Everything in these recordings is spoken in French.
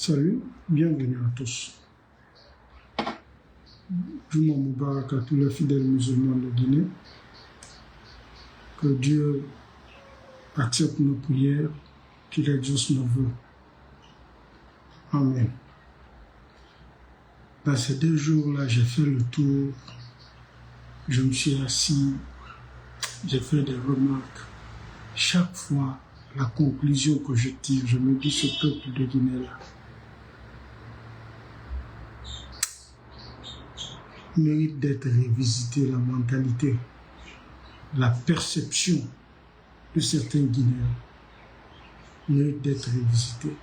Salut, bienvenue à tous. Juma Moubarak à tous les fidèles musulmans de Guinée. Que Dieu accepte nos prières, qu'il exauce nos vœux. Amen. Dans ces 2 jours-là, j'ai fait le tour. Je me suis assis, j'ai fait des remarques. Chaque fois, la conclusion que je tire, je me dis ce peuple de Guinée-là mérite d'être révisité, la mentalité, la perception de certains Guinéens mérite d'être révisitée.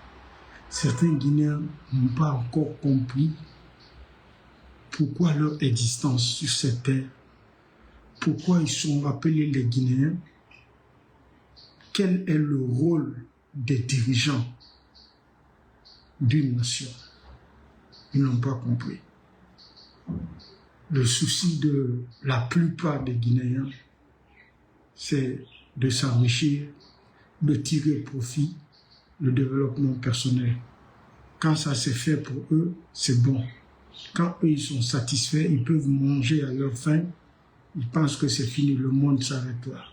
Certains Guinéens n'ont pas encore compris pourquoi leur existence sur cette terre, pourquoi ils sont appelés les Guinéens, quel est le rôle des dirigeants d'une nation. Ils n'ont pas compris. Le souci de la plupart des Guinéens, c'est de s'enrichir, de tirer profit, le développement personnel. Quand ça c'est fait pour eux, c'est bon. Quand eux ils sont satisfaits, ils peuvent manger à leur faim, ils pensent que c'est fini, le monde s'arrête là.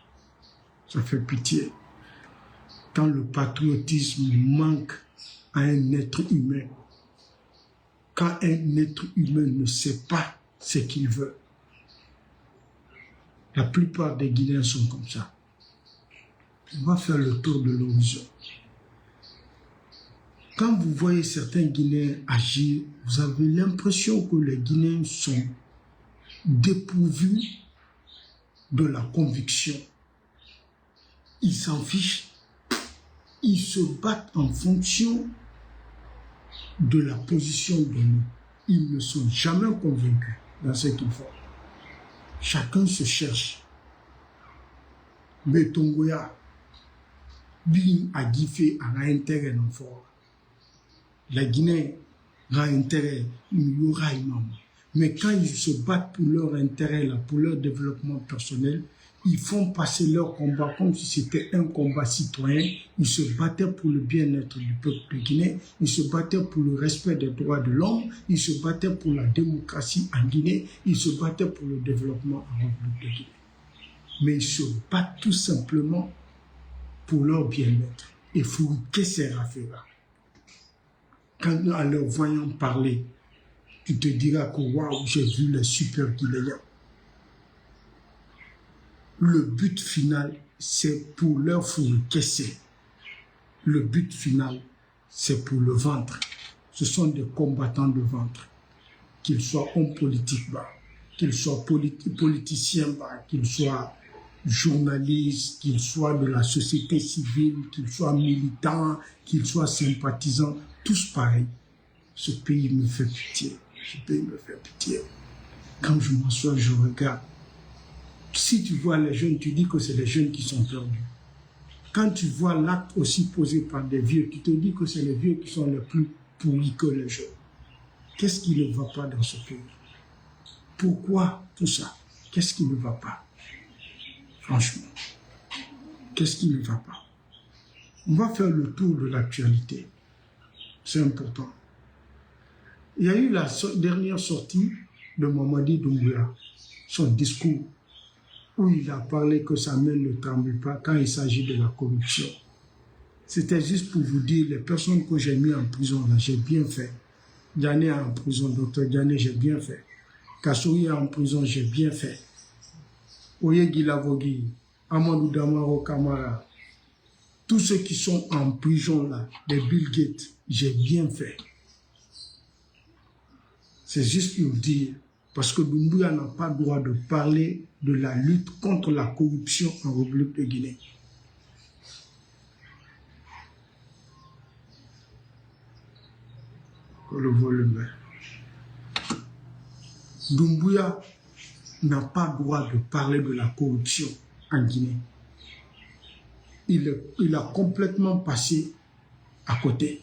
Ça fait pitié. Quand le patriotisme manque à un être humain, quand un être humain ne sait pas ce qu'il veut, la plupart des Guinéens sont comme ça. On va faire le tour de l'horizon. Quand vous voyez certains Guinéens agir, vous avez l'impression que les Guinéens sont dépourvus de la conviction. Ils s'en fichent. Ils se battent en fonction de la position donnée. Ils ne sont jamais convaincus dans ce qu'ils font. Chacun se cherche. Mais Tongoya, Bin a gifé a intérêt dans fort. La Guinée a intérêt, il y aura imam. Mais quand ils se battent pour leur intérêt, là, pour leur développement personnel, ils font passer leur combat comme si c'était un combat citoyen. Ils se battaient pour le bien-être du peuple de Guinée. Ils se battaient pour le respect des droits de l'homme. Ils se battaient pour la démocratie en Guinée. Ils se battaient pour le développement en République de Guinée. Mais ils se battent tout simplement pour leur bien-être. Et faut que c'est affaire. Quand en leur voyant parler, tu te diras que waouh, j'ai vu les super Guinéens. Le but final, c'est pour leur fourriquer. Le but final, c'est pour le ventre. Ce sont des combattants de ventre. Qu'ils soient hommes politiques, qu'ils soient politiciens, qu'ils soient journalistes, qu'ils soient de la société civile, qu'ils soient militants, qu'ils soient sympathisants, tous pareils. Ce pays me fait pitié. Ce pays me fait pitié. Quand je m'assois, je regarde. Si tu vois les jeunes, tu dis que c'est les jeunes qui sont perdus. Quand tu vois l'acte aussi posé par des vieux, tu te dis que c'est les vieux qui sont les plus pourris que les jeunes. Qu'est-ce qui ne va pas dans ce pays? Pourquoi tout ça? Qu'est-ce qui ne va pas? Franchement, qu'est-ce qui ne va pas? On va faire le tour de l'actualité. C'est important. Il y a eu la dernière sortie de Mamadi Doumbouya, son discours, où il a parlé que sa main ne tremble pas quand il s'agit de la corruption. C'était juste pour vous dire, les personnes que j'ai mis en prison, là, j'ai bien fait. Diané en prison, docteur Diané, j'ai bien fait. Kassouri en prison, j'ai bien fait. Oye Gilavogui, Amadou Damaro Kamara, tous ceux qui sont en prison là, des Bill Gates, j'ai bien fait. C'est juste pour dire, parce que Doumbouya n'a pas le droit de parler de la lutte contre la corruption en République de Guinée. Le volume. Doumbouya n'a pas le droit de parler de la corruption en Guinée. Il a complètement passé à côté.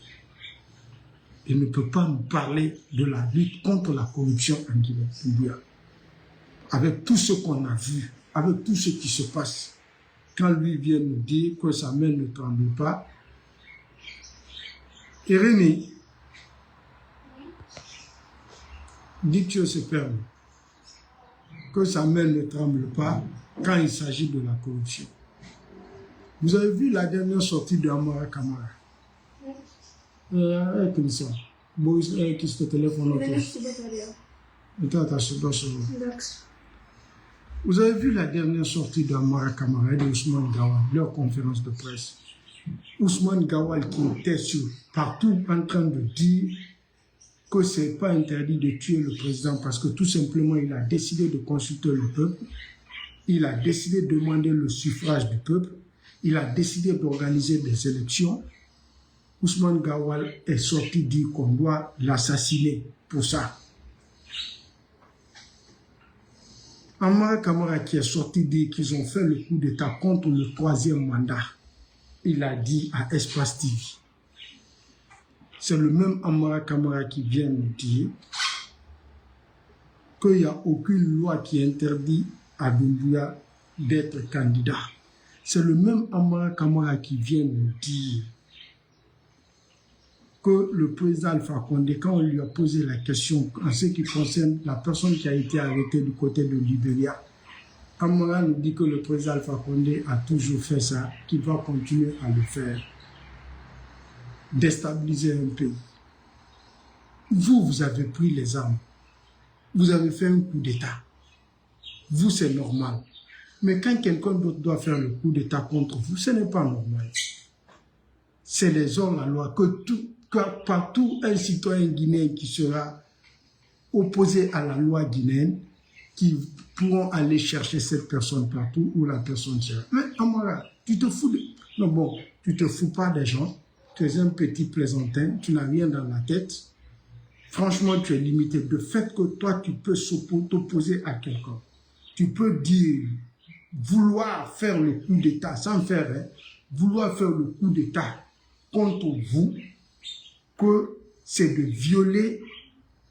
Il ne peut pas nous parler de la lutte contre la corruption en Guinée. Doumbouya. Avec tout ce qu'on a vu, avec tout ce qui se passe, quand lui vient nous dire que sa main ne tremble pas, Irénée, dit Dieu se permet, que sa main ne tremble pas quand il s'agit de la corruption. Vous avez vu la dernière sortie de Amara Kamara? Qui se téléphone. Vous avez vu la dernière sortie d'Amara Kamara et d'Ousmane Gawal, leur conférence de presse. Ousmane Gawal qui était partout en train de dire que ce n'est pas interdit de tuer le président parce que tout simplement il a décidé de consulter le peuple, il a décidé de demander le suffrage du peuple, il a décidé d'organiser des élections. Ousmane Gawal est sorti dire qu'on doit l'assassiner pour ça. Amara Kamara qui est sorti dire qu'ils ont fait le coup d'État contre le 3e mandat. Il a dit à Espace TV. C'est le même Amara Kamara qui vient nous dire qu'il n'y a aucune loi qui interdit à Doumbouya d'être candidat. C'est le même Amara Kamara qui vient nous dire que le président Alpha Condé, quand on lui a posé la question en ce qui concerne la personne qui a été arrêtée du côté de Libéria, Amara nous dit que le président Alpha Condé a toujours fait ça, qu'il va continuer à le faire. Déstabiliser un pays. Vous avez pris les armes. Vous avez fait un coup d'État. Vous, c'est normal. Mais quand quelqu'un d'autre doit faire le coup d'État contre vous, ce n'est pas normal. C'est les hommes à la loi que partout un citoyen guinéen qui sera opposé à la loi guinéenne, qui pourront aller chercher cette personne partout où la personne sera. Mais Amara, tu te fous de... Non bon, tu te fous pas des gens, tu es un petit plaisantin, tu n'as rien dans la tête. Franchement, tu es limité. De fait que toi, tu peux t'opposer à quelqu'un. Tu peux dire, vouloir faire le coup d'État, sans faire, hein, vouloir faire le coup d'État contre vous, que c'est de violer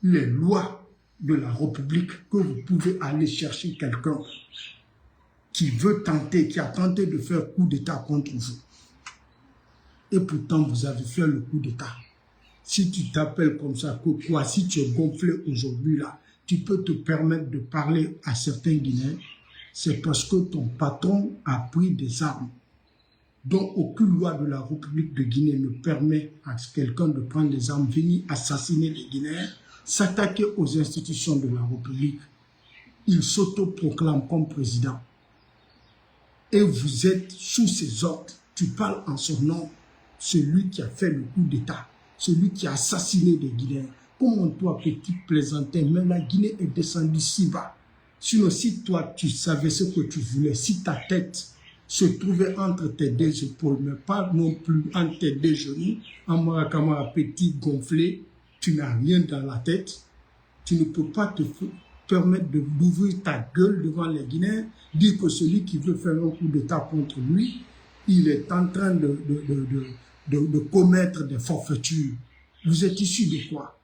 les lois de la République, que vous pouvez aller chercher quelqu'un qui veut tenter, qui a tenté de faire coup d'État contre vous. Et pourtant, vous avez fait le coup d'État. Si tu t'appelles comme ça, que quoi, si tu es gonflé aujourd'hui là, tu peux te permettre de parler à certains Guinéens, c'est parce que ton patron a pris des armes dont aucune loi de la République de Guinée ne permet à quelqu'un de prendre des armes, venir assassiner les Guinéens, s'attaquer aux institutions de la République. Il s'autoproclame comme président. Et vous êtes sous ses ordres. Tu parles en son nom, celui qui a fait le coup d'État, celui qui a assassiné des Guinéens. Comment toi, petit plaisantin, mais la Guinée est descendue si bas. Sinon, si toi, tu savais ce que tu voulais, si ta tête se trouvait entre tes deux épaules, mais pas non plus entre tes deux genoux, Amara Kamara petit gonflé, tu n'as rien dans la tête, tu ne peux pas te permettre d'ouvrir ta gueule devant les Guinéens, dire que celui qui veut faire un coup d'État contre lui, il est en train de commettre des forfaitures. Vous êtes issu de quoi?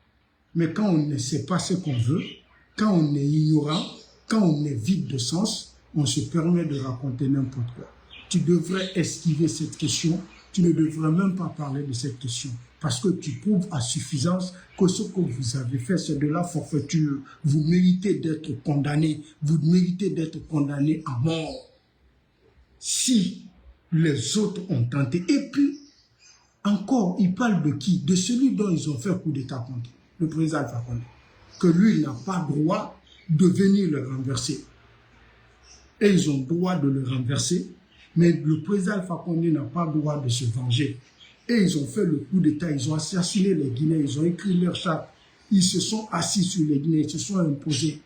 Mais quand on ne sait pas ce qu'on veut, quand on est ignorant, quand on est vide de sens, on se permet de raconter n'importe quoi. Tu devrais esquiver cette question, tu ne devrais même pas parler de cette question, parce que tu prouves à suffisance que ce que vous avez fait, c'est de la forfaiture. Vous méritez d'être condamné, vous méritez d'être condamné à mort. Si les autres ont tenté, et puis, encore, ils parlent de qui? De celui dont ils ont fait coup d'État contre, le président Alpha Condé, que lui, il n'a pas droit de venir le renverser. Et ils ont droit de le renverser, mais le président Alpha Condé n'a pas droit de se venger. Et ils ont fait le coup d'État, ils ont assassiné les Guinéens, ils ont écrit leur charte, ils se sont assis sur les Guinéens, ils se sont imposés.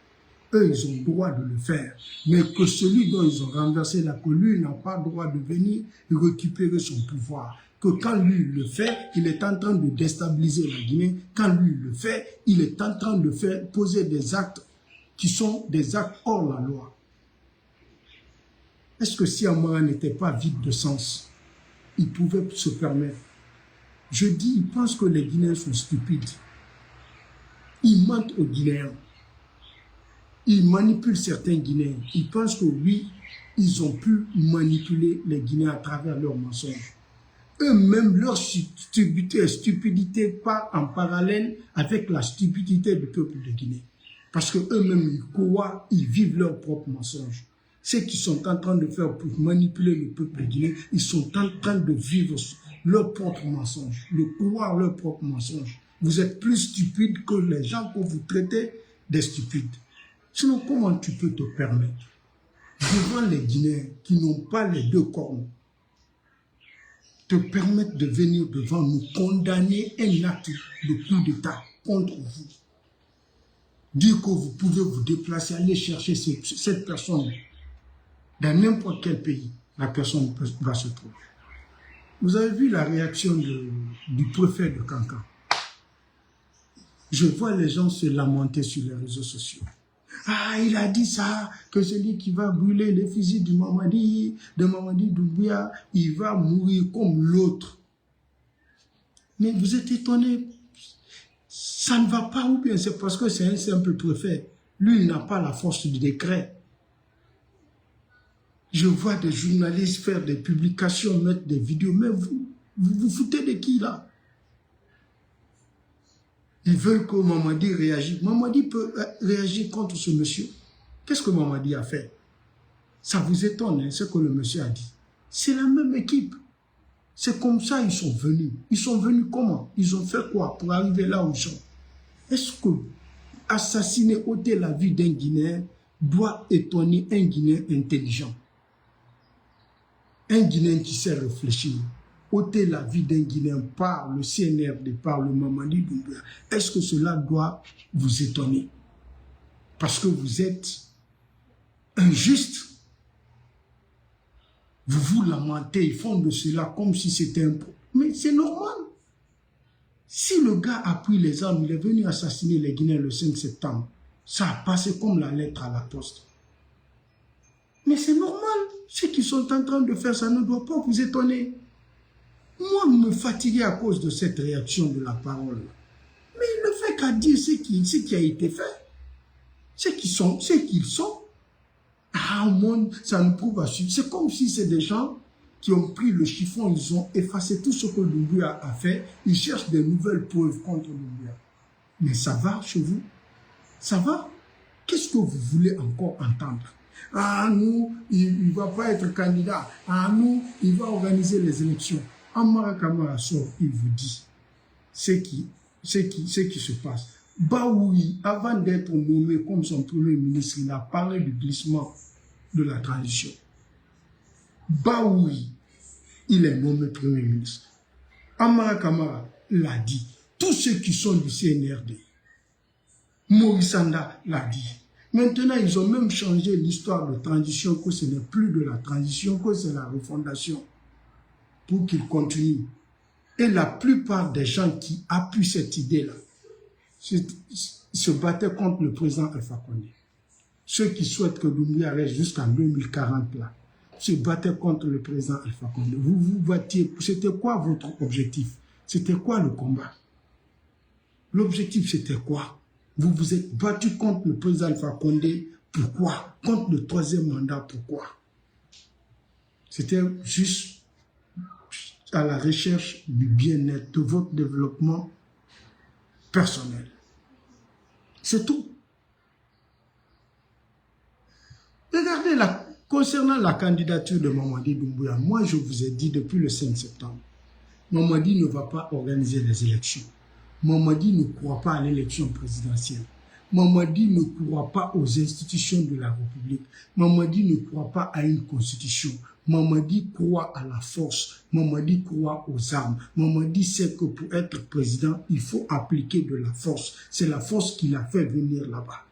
Eux, ils ont droit de le faire. Mais que celui dont ils ont renversé la colline n'a pas droit de venir récupérer son pouvoir. Que quand lui le fait, il est en train de déstabiliser la Guinée. Quand lui le fait, il est en train de poser des actes qui sont des actes hors la loi. Est-ce que si Amara n'était pas vide de sens, il pouvait se permettre? Je dis, il pense que les Guinéens sont stupides. Ils mentent aux Guinéens. Ils manipulent certains Guinéens. Ils pensent que oui, ils ont pu manipuler les Guinéens à travers leurs mensonges. Eux-mêmes, leur stupidité part en parallèle avec la stupidité du peuple de Guinée. Parce qu'eux-mêmes, ils vivent leurs propres mensonges. Ceux qui sont en train de faire pour manipuler le peuple guinéen, ils sont en train de vivre leurs propres mensonges, de croire leurs propres mensonges. Vous êtes plus stupides que les gens que vous traitez des stupides. Sinon, comment tu peux te permettre, devant les Guinéens qui n'ont pas les deux cornes, te permettre de venir devant nous condamner un acte de coup d'État contre vous? Dire que vous pouvez vous déplacer, aller chercher cette personne dans n'importe quel pays, la personne va se trouver. Vous avez vu la réaction du préfet de Kankan. Je vois les gens se lamenter sur les réseaux sociaux. Ah, il a dit ça, que celui qui va brûler les fusils de Mamadi Doumbouya, il va mourir comme l'autre. Mais vous êtes étonnés, ça ne va pas, ou bien c'est parce que c'est un simple préfet. Lui, il n'a pas la force du décret. Je vois des journalistes faire des publications, mettre des vidéos, mais vous foutez de qui là? Ils veulent que Mamadi réagisse. Mamadi peut réagir contre ce monsieur. Qu'est-ce que Mamadi a fait? Ça vous étonne, hein, ce que le monsieur a dit. C'est la même équipe. C'est comme ça ils sont venus. Ils sont venus comment? Ils ont fait quoi pour arriver là où ils sont? Est-ce que assassiner, ôter la vie d'un Guinéen doit étonner un Guinéen intelligent? Un Guinéen qui sait réfléchir, ôter la vie d'un Guinéen par le CNRD, par le Mamadi Doumbouya, est-ce que cela doit vous étonner? Parce que vous êtes injuste. Vous vous lamentez, ils font de cela comme si c'était un peu. Mais c'est normal. Si le gars a pris les armes, il est venu assassiner les Guinéens le 5 septembre, ça a passé comme la lettre à la poste. Mais c'est normal. Ceux qui sont en train de faire ça ne doit pas vous étonner. Moi, me fatiguer à cause de cette réaction de la parole. Mais il ne fait qu'à dire ce qui a été fait. Ce qu'ils sont. Ah, au monde, ça nous prouve à suivre. C'est comme si c'est des gens qui ont pris le chiffon, ils ont effacé tout ce que Doumbouya a fait. Ils cherchent de nouvelles preuves contre Doumbouya. Mais ça va chez vous? Ça va? Qu'est-ce que vous voulez encore entendre? Ah, nous, il ne va pas être candidat. Ah, nous, il va organiser les élections. Amara Kamara sort, il vous dit ce qui se passe. Baoui, avant d'être nommé comme son premier ministre, il a parlé du glissement de la transition. Baoui, il est nommé premier ministre. Amara Kamara l'a dit. Tous ceux qui sont du CNRD, Maurice Sanda l'a dit. Maintenant, ils ont même changé l'histoire de transition, que ce n'est plus de la transition, que c'est la refondation, pour qu'ils continuent. Et la plupart des gens qui appuient cette idée-là se battaient contre le président Alpha Condé. Ceux qui souhaitent que Doumbouya reste jusqu'en 2040 là, se battaient contre le président Alpha Condé. Vous vous battiez. C'était quoi votre objectif? C'était quoi le combat? L'objectif, c'était quoi? Vous vous êtes battu contre le président Alpha Condé. Pourquoi? Contre le troisième mandat, pourquoi? C'était juste à la recherche du bien-être, de votre développement personnel. C'est tout. Regardez, concernant la candidature de Mamadi Doumbouya, moi je vous ai dit depuis le 5 septembre, Mamadi ne va pas organiser les élections. Mamadi ne croit pas à l'élection présidentielle. Mamadi ne croit pas aux institutions de la République. Mamadi ne croit pas à une constitution. Mamadi croit à la force. Mamadi croit aux armes. Mamadi sait que pour être président, il faut appliquer de la force. C'est la force qui l'a fait venir là-bas.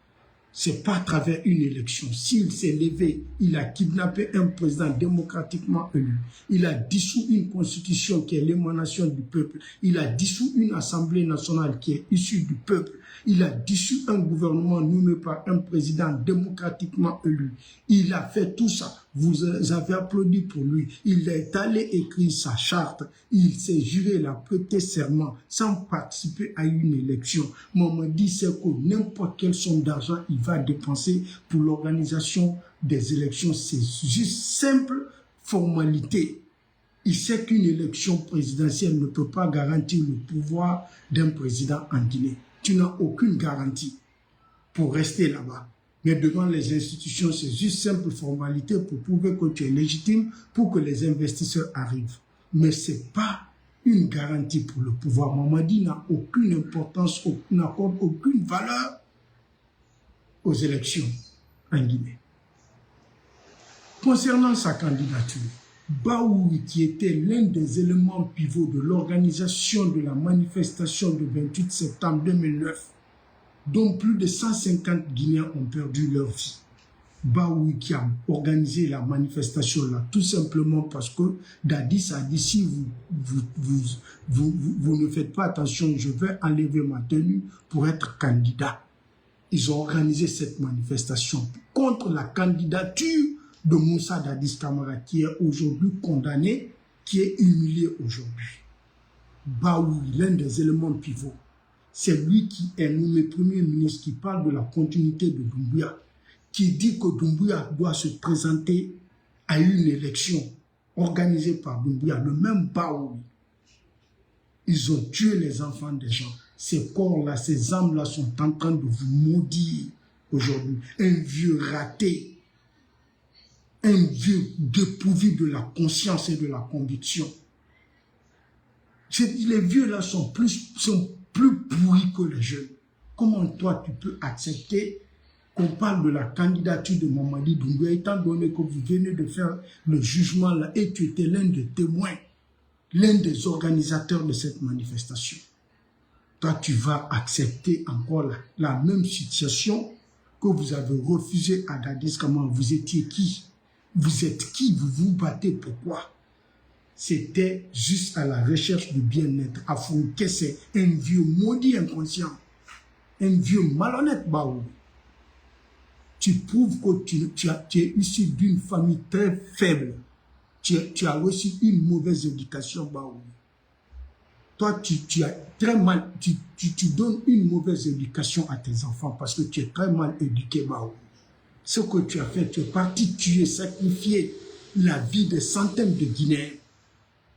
C'est pas à travers une élection. S'il s'est levé, il a kidnappé un président démocratiquement élu. Il a dissous une constitution qui est l'émanation du peuple. Il a dissous une assemblée nationale qui est issue du peuple. Il a dissous un gouvernement nommé par un président démocratiquement élu. Il a fait tout ça. Vous avez applaudi pour lui. Il est allé écrire sa charte. Il s'est juré, il a prêté serment sans participer à une élection. Mamadi sait que n'importe quelle somme d'argent il va dépenser pour l'organisation des élections. C'est juste simple formalité. Il sait qu'une élection présidentielle ne peut pas garantir le pouvoir d'un président en Guinée. Tu n'as aucune garantie. pour rester là-bas. Mais devant les institutions, c'est juste simple formalité pour prouver que tu es légitime pour que les investisseurs arrivent. Mais ce n'est pas une garantie pour le pouvoir. Mamadi n'a aucune importance, n'accorde aucune valeur aux élections en Guinée. Concernant sa candidature, Baouri, qui était l'un des éléments pivots de l'organisation de la manifestation du 28 septembre 2009, dont plus de 150 Guinéens ont perdu leur vie. Baouri qui a organisé la manifestation là, tout simplement parce que Dadis a dit si vous ne faites pas attention, je vais enlever ma tenue pour être candidat. Ils ont organisé cette manifestation contre la candidature de Moussa Dadis Camara, qui est aujourd'hui condamné, qui est humilié aujourd'hui. Baouri, l'un des éléments pivots, c'est lui qui est nommé Premier ministre, qui parle de la continuité de Doumbouya, qui dit que Doumbouya doit se présenter à une élection organisée par Doumbouya, le même Baouri. Ils ont tué les enfants des gens. Ces corps-là, ces âmes-là sont en train de vous maudire aujourd'hui. Un vieux raté, un vieux dépourvu de la conscience et de la conviction. Les vieux-là sont plus pourris que les jeunes. Comment toi, tu peux accepter qu'on parle de la candidature de Mamadi Doumbouya, étant donné que vous venez de faire le jugement là et tu étais l'un des témoins, l'un des organisateurs de cette manifestation. Toi, tu vas accepter encore la même situation que vous avez refusé à Dadis Camara. Vous étiez qui? Vous êtes qui? Vous vous battez pourquoi? C'était juste à la recherche du bien-être. Afouké, c'est un vieux maudit inconscient, un vieux malhonnête Baouri. Tu prouves que tu es issu d'une famille très faible. Tu as reçu une mauvaise éducation Baouri. Toi, tu as très mal, tu donnes une mauvaise éducation à tes enfants parce que tu es très mal éduqué Baouri. Ce que tu as fait, tu es parti tuer, sacrifier la vie de centaines de Guinéens.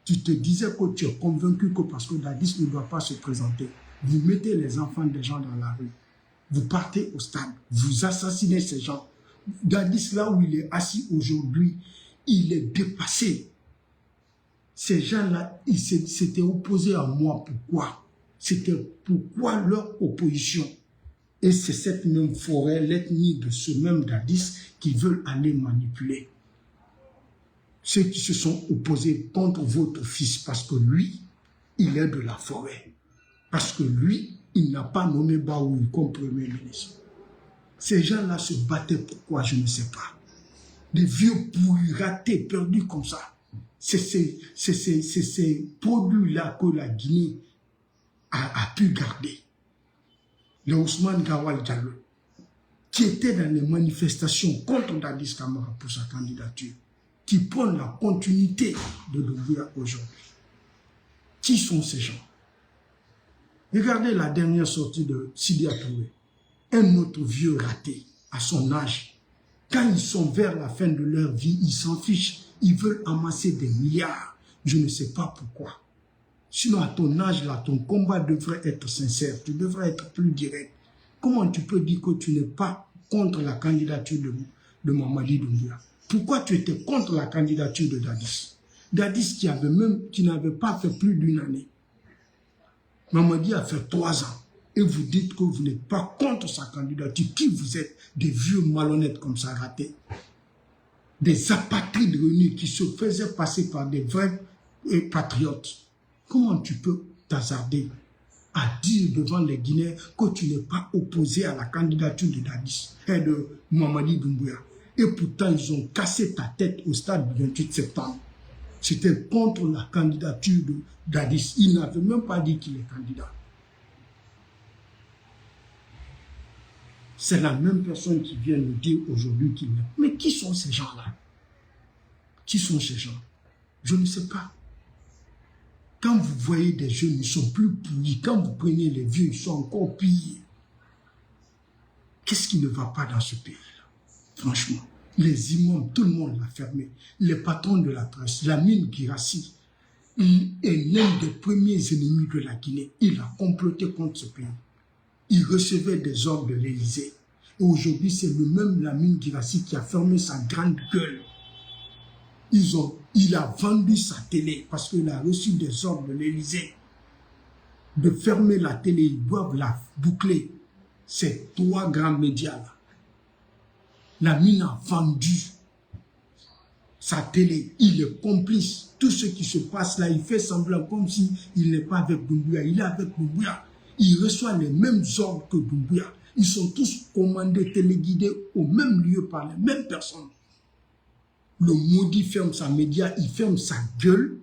Tu te disais que tu es convaincu que parce que Dadis ne doit pas se présenter, vous mettez les enfants des gens dans la rue, vous partez au stade, vous assassinez ces gens. Dadis, là où il est assis aujourd'hui, il est dépassé. Ces gens-là, ils s'étaient opposés à moi. Pourquoi? C'était pourquoi leur opposition? Et c'est cette même forêt, l'ethnie de ce même Dadis qui veulent aller manipuler. Ceux qui se sont opposés contre votre fils parce que lui, il est de la forêt. Parce que lui, il n'a pas nommé Baouri comme Premier ministre. Ces gens-là se battaient pourquoi, je ne sais pas. Des vieux pourris ratés, perdus comme ça. C'est ces produits-là que la Guinée a pu garder. Le Ousmane Gawal Diallo, qui était dans les manifestations contre Dadis Camara pour sa candidature, qui prône la continuité de Doumbouya aujourd'hui. Qui sont ces gens? Regardez la dernière sortie de Sidi Touré, un autre vieux raté à son âge. Quand ils sont vers la fin de leur vie, ils s'en fichent. Ils veulent amasser des milliards. Je ne sais pas pourquoi. Sinon, à ton âge, là, ton combat devrait être sincère. Tu devrais être plus direct. Comment tu peux dire que tu n'es pas contre la candidature de Mamadi Doumbouya? Pourquoi tu étais contre la candidature de Dadis? Dadis qui n'avait pas fait plus d'une année. Mamadi a fait 3 ans. Et vous dites que vous n'êtes pas contre sa candidature. Qui vous êtes? Des vieux malhonnêtes comme ça ratés. Des apatrides réunis qui se faisaient passer par des vrais patriotes. Comment tu peux t'hasarder à dire devant les Guinéens que tu n'es pas opposé à la candidature de Dadis et de Mamadi Doumbouya? Et pourtant, ils ont cassé ta tête au stade du 28 septembre. C'était contre la candidature de Dadis. Il n'avait même pas dit qu'il est candidat. C'est la même personne qui vient nous dire aujourd'hui qu'il est. Mais qui sont ces gens-là? Qui sont ces gens? Je ne sais pas. Quand vous voyez des jeunes, ils sont plus pourris. Quand vous prenez les vieux, ils sont encore pires. Qu'est-ce qui ne va pas dans ce pays-là? Franchement, les imams, tout le monde l'a fermé. Les patrons de la presse, Lamine Guirassy, il est l'un des premiers ennemis de la Guinée. Il a comploté contre ce pays. Il recevait des ordres de l'Élysée. Aujourd'hui, c'est le même Lamine Guirassy qui a fermé sa grande gueule. Il a vendu sa télé parce qu'il a reçu des ordres de l'Élysée de fermer la télé. Ils doivent la boucler. Ces 3 grands médias-là. Lamine a vendu sa télé. Il est complice. Tout ce qui se passe là, il fait semblant comme s'il n'est pas avec Doumbouya. Il est avec Doumbouya. Il reçoit les mêmes ordres que Doumbouya. Ils sont tous commandés, téléguidés au même lieu par les mêmes personnes. Le maudit ferme sa média, il ferme sa gueule,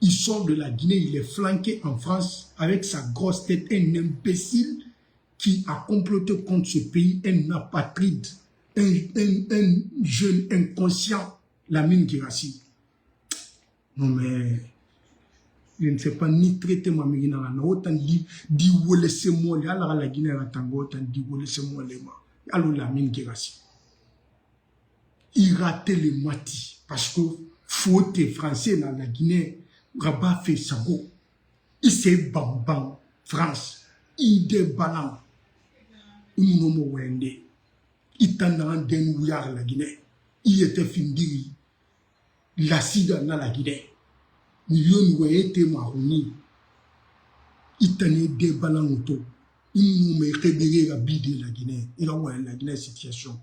il sort de la Guinée, il est flanqué en France avec sa grosse tête, un imbécile qui a comploté contre ce pays, un apatride, un jeune inconscient, Lamine Guirassy. Non mais, je ne sais pas ni traiter ma mère dans la autant dit laissez-moi les alors la Guinée la tango autant dit laissez-moi les ma alors Lamine Guirassy. Il ratait les matis parce que faute français dans la Guinée, Rabat fait sago. Il s'est bambam France, il déballant. Il nous wende. Il t'en a un denouillard la Guinée. Il était fini. L'acide dans la Guinée. Il était maroni. Il t'en a déballant auto. Il nous met réveillé la bide de la Guinée. Il a oué la Guinée situation.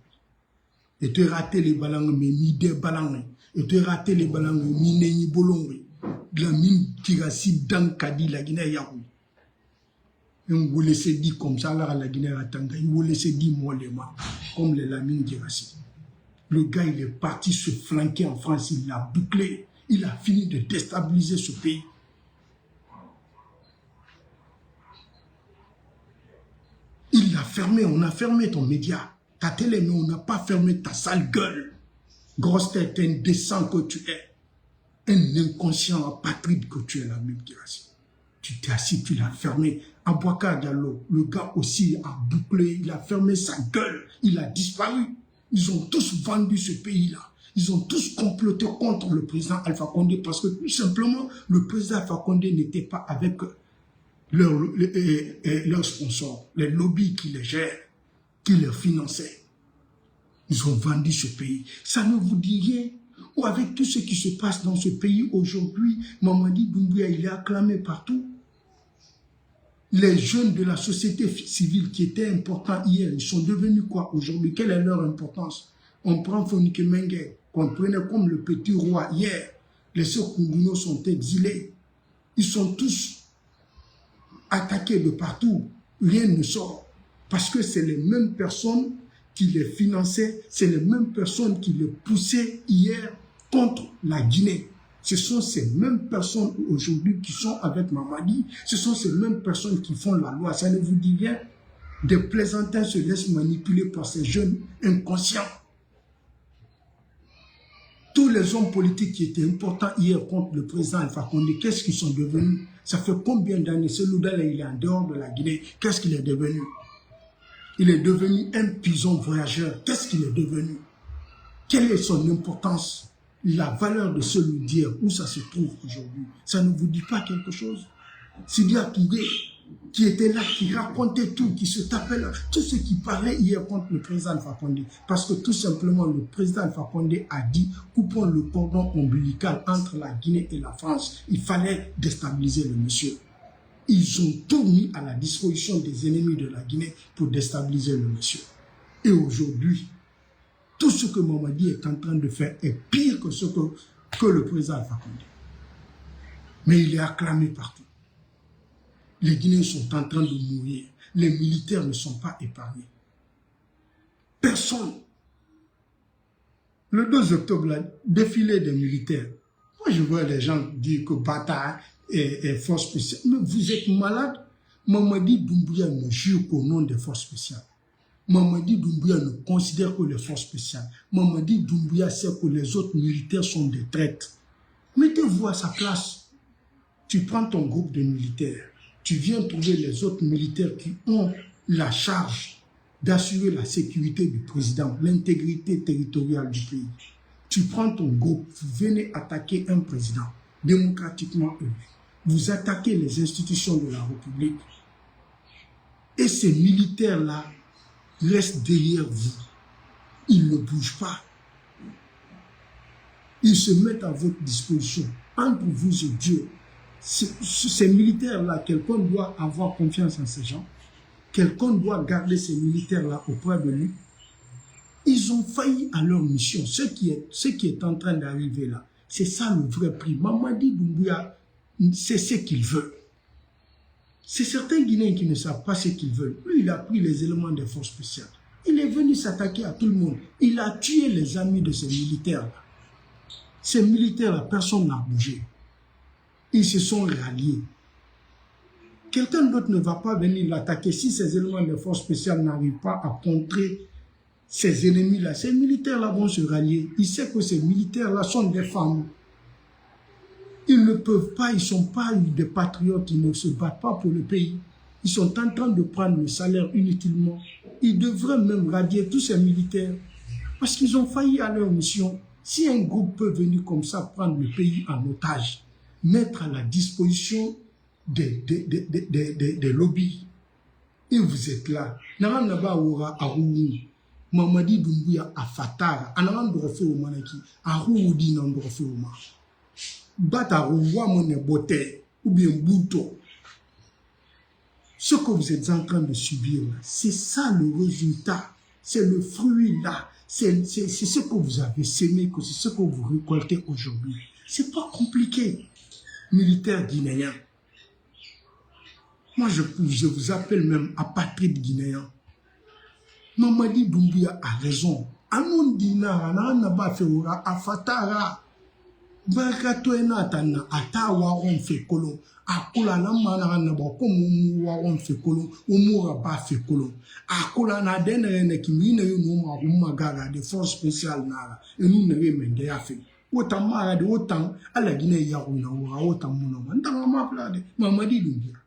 Et tu raté les ballons, mais ni des ballons. Et tu raté les ballons, ni ni bolon. Lamine Guirassy dans Kadi, la Guinée Yahoo. Et on vous laisse dire comme ça, là, la Guinée Ratanga. Il vous laisse dire mollement, comme les Lamine Guirassy. Le gars, il est parti se flanquer en France, il l'a bouclé. Il a fini de déstabiliser ce pays. Il l'a fermé, on a fermé ton média. Ta télé, mais on n'a pas fermé ta sale gueule. Grosse tête, indécent que tu es. Un inconscient apatride que tu es, Lamine Guirassy. Tu t'es assis, tu l'as fermé. Abouakar Diallo, le gars aussi a bouclé, il a fermé sa gueule, il a disparu. Ils ont tous vendu ce pays-là. Ils ont tous comploté contre le président Alpha Condé parce que tout simplement, le président Alpha Condé n'était pas avec leurs sponsors, les lobbies qui les gèrent, qui les finançaient. Ils ont vendu ce pays. Ça ne vous dit rien. Ou avec tout ce qui se passe dans ce pays aujourd'hui, Mamadi Doumbouya, il est acclamé partout. Les jeunes de la société civile qui étaient importants hier, ils sont devenus quoi aujourd'hui? Quelle est leur importance? On prend Fonike Mengue, qu'on prenait comme le petit roi hier. Les sœurs Kunguno sont exilés. Ils sont tous attaqués de partout. Rien ne sort. Parce que c'est les mêmes personnes qui les finançaient, c'est les mêmes personnes qui les poussaient hier contre la Guinée. Ce sont ces mêmes personnes aujourd'hui qui sont avec Mamadi, ce sont ces mêmes personnes qui font la loi. Ça ne vous dit rien? Des plaisantins se laissent manipuler par ces jeunes inconscients. Tous les hommes politiques qui étaient importants hier contre le président Alpha Condé, qu'est-ce qu'ils sont devenus? Ça fait combien d'années? Ce Loudal, il est en dehors de la Guinée. Qu'est-ce qu'il est devenu? Il est devenu un pigeon voyageur. Qu'est-ce qu'il est devenu? Quelle est son importance? La valeur de ce Loudier, où ça se trouve aujourd'hui? Ça ne vous dit pas quelque chose? Sidia Touré, qui était là, qui racontait tout, qui se tapait là, tout ce qui parlait hier contre le président Alpha Condé. Parce que tout simplement, le président Alpha Condé a dit, coupons le cordon ombilical entre la Guinée et la France. Il fallait déstabiliser le monsieur. Ils ont tout mis à la disposition des ennemis de la Guinée pour déstabiliser le monsieur. Et aujourd'hui, tout ce que Mamadi est en train de faire est pire que ce que le président Alpha Condé. Mais il est acclamé partout. Les Guinéens sont en train de mourir. Les militaires ne sont pas épargnés. Personne. Le 2 octobre, là, défilé des militaires. Moi, je vois les gens dire que bataille et force spéciale. Mais vous êtes malade. Mamadi Doumbouya ne jure qu'au nom des forces spéciales. Mamadi Doumbouya ne considère que les forces spéciales. Mamadi Doumbouya sait que les autres militaires sont des traîtres. Mettez-vous à sa place. Tu prends ton groupe de militaires. Tu viens trouver les autres militaires qui ont la charge d'assurer la sécurité du président, l'intégrité territoriale du pays. Tu prends ton groupe, vous venez attaquer un président démocratiquement élu. Vous attaquez les institutions de la République. Et ces militaires-là restent derrière vous. Ils ne bougent pas. Ils se mettent à votre disposition. Entre vous et Dieu, ces militaires-là, quelqu'un doit avoir confiance en ces gens. Quelqu'un doit garder ces militaires-là auprès de lui. Ils ont failli à leur mission. Ce qui est en train d'arriver là, c'est ça le vrai prix. Mamadi Doumbouya, c'est ce qu'il veut. C'est certains Guinéens qui ne savent pas ce qu'ils veulent. Lui, il a pris les éléments des forces spéciales. Il est venu s'attaquer à tout le monde. Il a tué les amis de ces militaires-là. Ces militaires-là, personne n'a bougé. Ils se sont ralliés. Quelqu'un d'autre ne va pas venir l'attaquer si ces éléments des forces spéciales n'arrivent pas à contrer ces ennemis-là. Ces militaires-là vont se rallier. Ils savent que ces militaires-là sont des femmes. Ils ne peuvent pas, ils ne sont pas des patriotes, ils ne se battent pas pour le pays. Ils sont en train de prendre le salaire inutilement. Ils devraient même radier tous ces militaires parce qu'ils ont failli à leur mission. Si un groupe peut venir comme ça prendre le pays en otage, mettre à la disposition des lobbies, et vous êtes là, Mamadi Doumbouya a Fatara, Anandrofe au Manaki, Aroudi Nandrofe au Ma. Batarouwa Monebote, ou bien Bouto. Ce que vous êtes en train de subir là, c'est ça le résultat, c'est le fruit là, c'est ce que vous avez sémé, c'est ce que vous récoltez aujourd'hui. C'est pas compliqué, militaire guinéen. Moi, je vous appelle même apatride guinéen. Mamadi Doumbouya a raison. Anon dinara na naba feura afatara. Bakato enatana atawa on fe kolon. Akula na mana na ba komu wa on fe kolon. Umura ba fe kolon. Akula na denere kimine yo no ma gara de force spéciale nara. Et nous ne remende ya fe. Autant mara de autant à la Guinée ya una autant mono. Ndanga ma plade. Mamadi Doumbouya.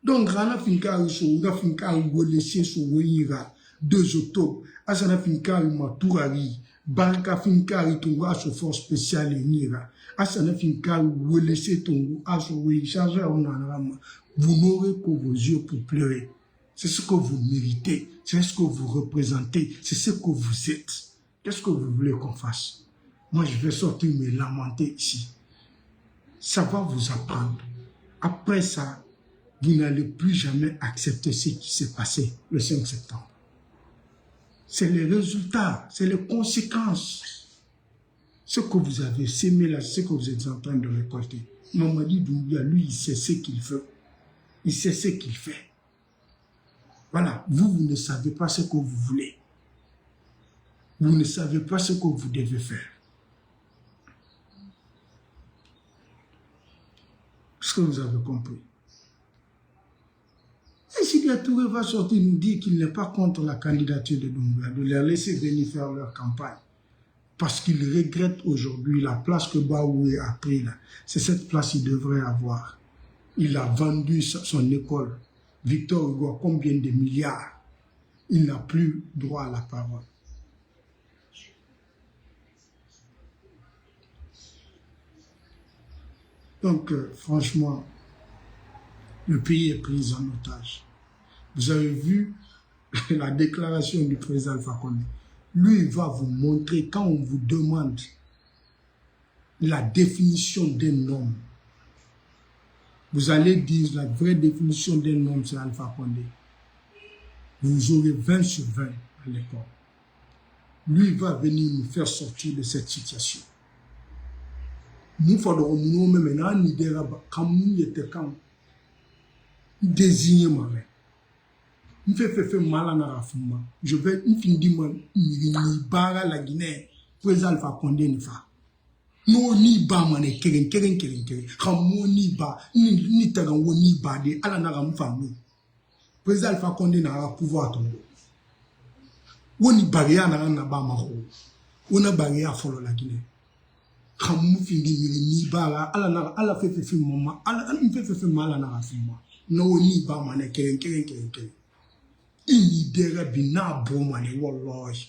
Donc rana finka so ga finka ngole so woyira. 2 octobre, Asana Finkari Matourari, Barka Finkari Tongo Asso Force Spéciale et Nira, Asana Finkari Welese Tongo Asso Oui, chargé à Onanarama, vous n'aurez que vos yeux pour pleurer. C'est ce que vous méritez, c'est ce que vous représentez, c'est ce que vous êtes. Qu'est-ce que vous voulez qu'on fasse? Moi, je vais sortir me lamenter ici. Ça va vous apprendre. Après ça, vous n'allez plus jamais accepter ce qui s'est passé le 5 septembre. C'est les résultats, c'est les conséquences. Ce que vous avez sémé là, ce que vous êtes en train de récolter. Mamadi Doumbouya, lui, il sait ce qu'il veut. Il sait ce qu'il fait. Voilà, vous ne savez pas ce que vous voulez. Vous ne savez pas ce que vous devez faire. Est-ce que vous avez compris? Et si la Touré va sortir nous dire qu'il n'est pas contre la candidature de Doumbouya, de les laisser venir faire leur campagne, parce qu'il regrette aujourd'hui la place que Baoué a pris là. C'est cette place qu'il devrait avoir. Il a vendu son école. Victor Hugo, combien de milliards? Il n'a plus droit à la parole. Donc, franchement, le pays est pris en otage. Vous avez vu la déclaration du président Alpha Condé. Lui, il va vous montrer, quand on vous demande la définition d'un homme, vous allez dire la vraie définition d'un homme, c'est Alpha Condé. Vous aurez 20 sur 20 à l'école. Lui, il va venir nous faire sortir de cette situation. Nous, faudrons maintenant nous dire, comme nous étions quand désigner ma mère. Je vais finir ni bara la Guinée, président Alpha Condé ne fa. No ni ba mané keren. Kamo ni ba ni tagango ni ba de ala na ram famu. Président Alpha Condé na pouvoir ton. Woni barrière na ba ma ho. Wona barrière folo la Guinée. Kamo finir ni bara ala fait maman ala fait mal na rafuma. No ni ba mané keren. Il dera bina bomane wallahi.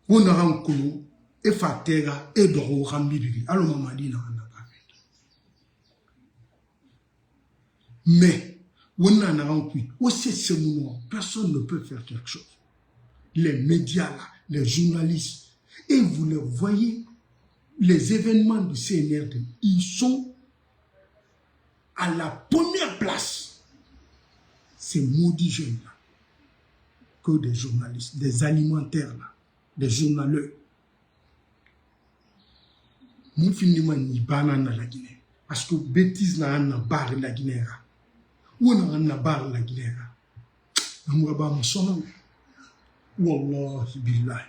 On a un coup et fatera et d'oro rambiri. Alors Mamadi n'a pas fait. Mais Personne ne peut faire quelque chose. Les médias, là, les journalistes, et vous le voyez, les événements du CNRD, ils sont à la première place. Ces maudits jeunes-là, que des journalistes, des alimentaires-là, des journaleux. Nous finissons ni banane dans la Guinée. Parce que bêtise n'a pas barre la Guinée. Ou n'a barre la Guinée. Nous avons besoin de Wallahi billahi.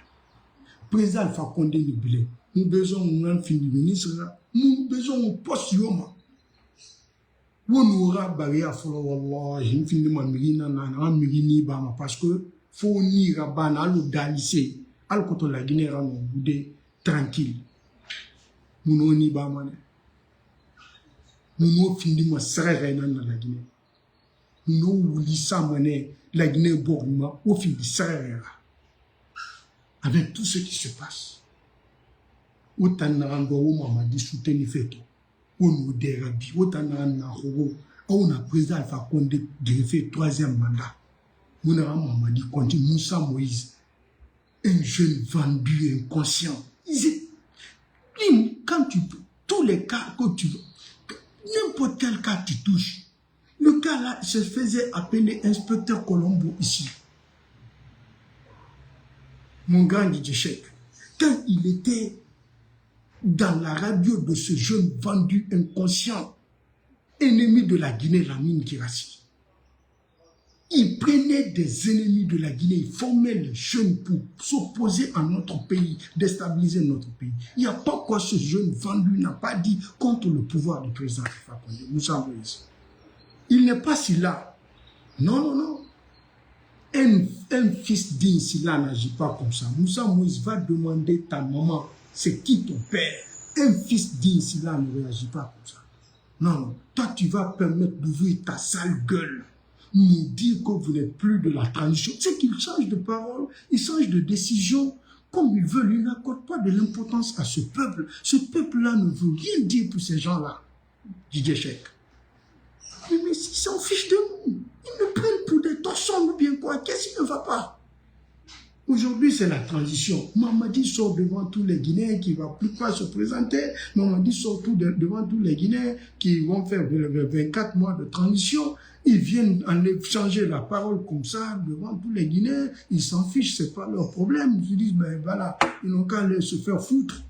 Président Alpha Condé ni bilé. Nous besoin d'un fini ministre. Nous besoin d'un poste yoma. Ou nous aura barré à folo wallahi. Nous finissons mirina na mirini bama parce que faut ni rabana alu dalissé. Al koto la Guinée rano boudé tranquille. Nous ni bama ne. Nous finissons serrer dans la Guinée. Nous lisons la Guinée Bourma au fil du serrer. Avec tout ce qui se passe. Autant n'arrangeons Mamadi soutenu fait on nous dérabi, autant n'arrangeons on a président Alpha Condé greffé 3e mandat. On a Mamadi continue Moussa Moïse, un jeune vendu inconscient. Quand tu tous les cas que tu n'importe quel cas tu touches. Le cas là se faisait appeler inspecteur Colombo ici. Mon grand Didier Cheikh, quand il était dans la radio de ce jeune vendu inconscient, ennemi de la Guinée, Lamine Guirassy, il prenait des ennemis de la Guinée, il formait les jeunes pour s'opposer à notre pays, déstabiliser notre pays. Il n'y a pas quoi ce jeune vendu n'a pas dit contre le pouvoir du président Alpha Condé, Moussa Moïse. Il n'est pas si là. Non, non, non. Un fils digne si là n'agit pas comme ça. Moussa Moïse va demander ta maman, c'est qui ton père? Un fils digne si là ne réagit pas comme ça. Non, non. Toi, tu vas permettre d'ouvrir ta sale gueule, nous dire que vous n'êtes plus de la transition. C'est qu'il change de parole, il change de décision. Comme il veut, il n'accorde pas de l'importance à ce peuple. Ce peuple-là ne veut rien dire pour ces gens-là. Didier Cheikh. Mais ils s'en fichent de nous. Ils nous prennent pour des torchons ou bien quoi. Qu'est-ce qui ne va pas? Aujourd'hui, c'est la transition. Mamadi sort devant tous les Guinéens qui ne vont plus pas se présenter. Mamadi sort devant tous les Guinéens qui vont faire 24 mois de transition. Ils viennent changer la parole comme ça devant tous les Guinéens. Ils s'en fichent, ce n'est pas leur problème. Ils se disent, ben voilà, ils n'ont qu'à aller se faire foutre.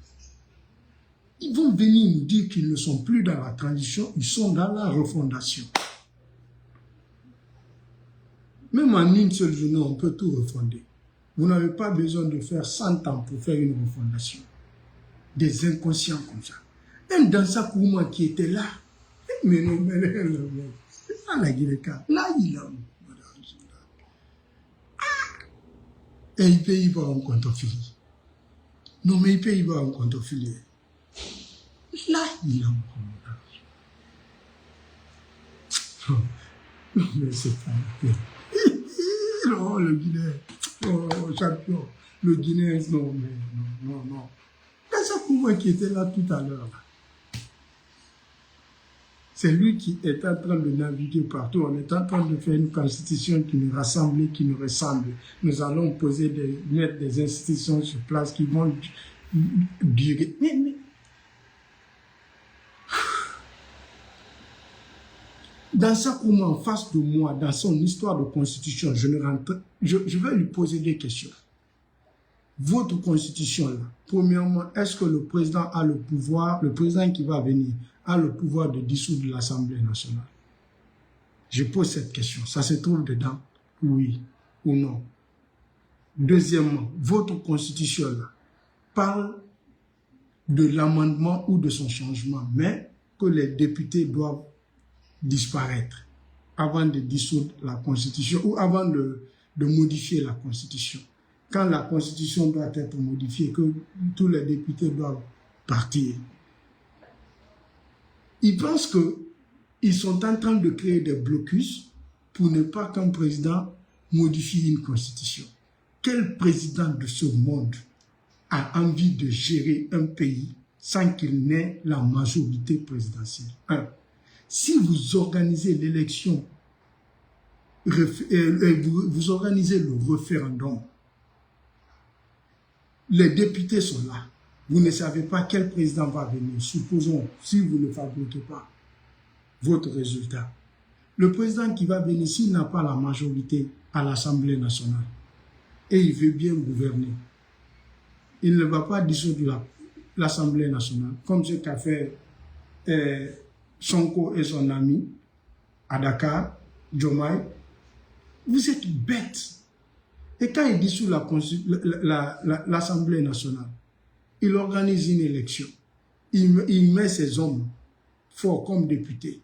Ils vont venir nous dire qu'ils ne sont plus dans la transition, ils sont dans la refondation. Même en une seule journée, on peut tout refonder. Vous n'avez pas besoin de faire 100 ans pour faire une refondation. Des inconscients comme ça. Un Dansa Kourma qui était là, mais non, mais là, la Guinée-Ka, là, il a. Et il paye pas un compte affilié. Non, mais il paye pas un compte affilié. Là, il a un compte. Non, mais c'est pas la peine. Non, le Guinéen. Oh, champion. Le Guinéen, non, mais non, non, non. Dansa Kourma qui était là tout à l'heure. C'est lui qui est en train de naviguer partout. On est en train de faire une constitution qui nous rassemble et qui nous ressemble. Nous allons mettre des institutions sur place qui vont durer. Mais Dansa Kourma, en face de moi, dans son histoire de constitution, je vais lui poser des questions. Votre constitution, là, premièrement, est-ce que le président a le pouvoir, le président qui va venir, a le pouvoir de dissoudre l'Assemblée nationale? Je pose cette question. Ça se trouve dedans? Oui ou non? Deuxièmement, votre constitution, là, parle de l'amendement ou de son changement, mais que les députés doivent disparaître avant de dissoudre la Constitution ou avant de modifier la Constitution. Quand la Constitution doit être modifiée, que tous les députés doivent partir. Ils pensent qu'ils sont en train de créer des blocus pour ne pas qu'un président modifie une Constitution. Quel président de ce monde a envie de gérer un pays sans qu'il n'ait la majorité présidentielle? 1. Si vous organisez l'élection vous organisez le référendum. Les députés sont là. Vous ne savez pas quel président va venir. Supposons, si vous ne fabriquez pas votre résultat. Le président qui va venir, s'il n'a pas la majorité à l'Assemblée nationale, et il veut bien gouverner, il ne va pas dissoudre l'Assemblée nationale, comme ce qu'a fait Sonko et son ami à Dakar, Diomaye. Vous êtes bêtes. Et quand il dissout l'Assemblée nationale, il organise une élection. Il met ses hommes forts comme députés.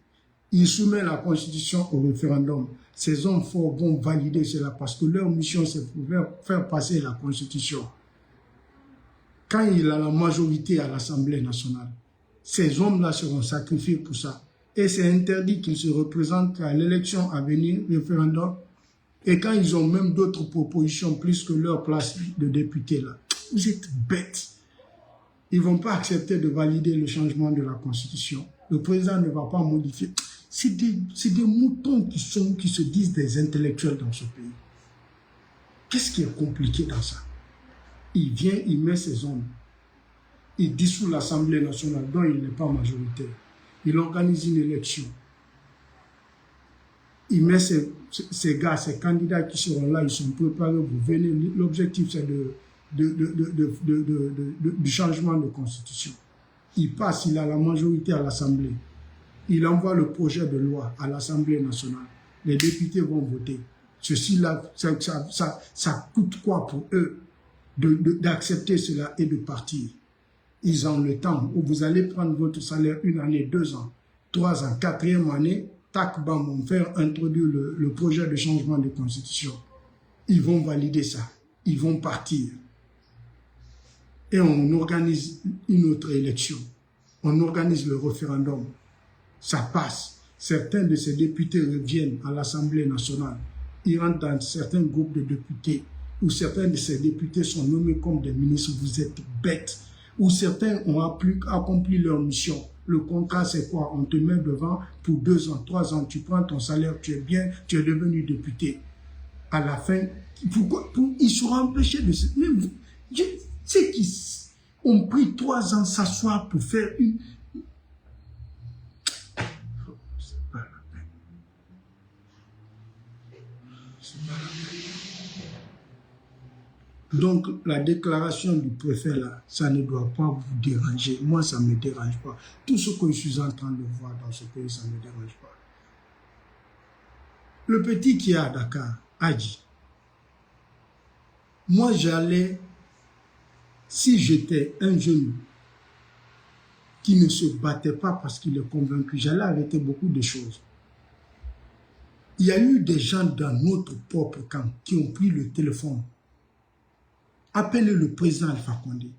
Il soumet la Constitution au référendum. Ces hommes forts vont valider cela parce que leur mission, c'est pour faire passer la Constitution. Quand il a la majorité à l'Assemblée nationale, ces hommes-là seront sacrifiés pour ça. Et c'est interdit qu'ils se représentent à l'élection à venir, référendum. Et quand ils ont même d'autres propositions plus que leur place de député là, vous êtes bêtes. Ils ne vont pas accepter de valider le changement de la Constitution. Le président ne va pas modifier. C'est des moutons qui se disent des intellectuels dans ce pays. Qu'est-ce qui est compliqué dans ça? Il vient, il met ses hommes. Il dissout l'Assemblée nationale dont il n'est pas majoritaire. Il organise une élection. Il met ces gars, ces candidats qui seront là, ils sont préparés, vous venez. L'objectif, c'est du changement de constitution. Il passe, il a la majorité à l'Assemblée. Il envoie le projet de loi à l'Assemblée nationale. Les députés vont voter. Ceci-là, ça coûte quoi pour eux d'accepter cela et de partir? Ils ont le temps où vous allez prendre votre salaire 1 année, 2 ans, 3 ans, 4e année, tac, bam, on fait introduire le projet de changement de constitution. Ils vont valider ça. Ils vont partir. Et on organise une autre élection. On organise le référendum. Ça passe. Certains de ces députés reviennent à l'Assemblée nationale. Ils rentrent dans certains groupes de députés, où certains de ces députés sont nommés comme des ministres. Vous êtes bêtes. Où certains ont accompli leur mission. Le contrat, c'est quoi? On te met devant pour 2 ans, 3 ans, tu prends ton salaire, tu es bien, tu es devenu député. À la fin, ils seront empêchés de se... Ceux qui ont pris 3 ans s'asseoir pour faire une... C'est pas la peine. C'est pas la peine. Donc, la déclaration du préfet, là, ça ne doit pas vous déranger. Moi, ça ne me dérange pas. Tout ce que je suis en train de voir dans ce pays, ça ne me dérange pas. Le petit qui est à Dakar a dit, moi, j'allais, si j'étais un jeune qui ne se battait pas parce qu'il est convaincu, j'allais arrêter beaucoup de choses. Il y a eu des gens dans notre propre camp qui ont pris le téléphone. Appelez le président Alpha Condé.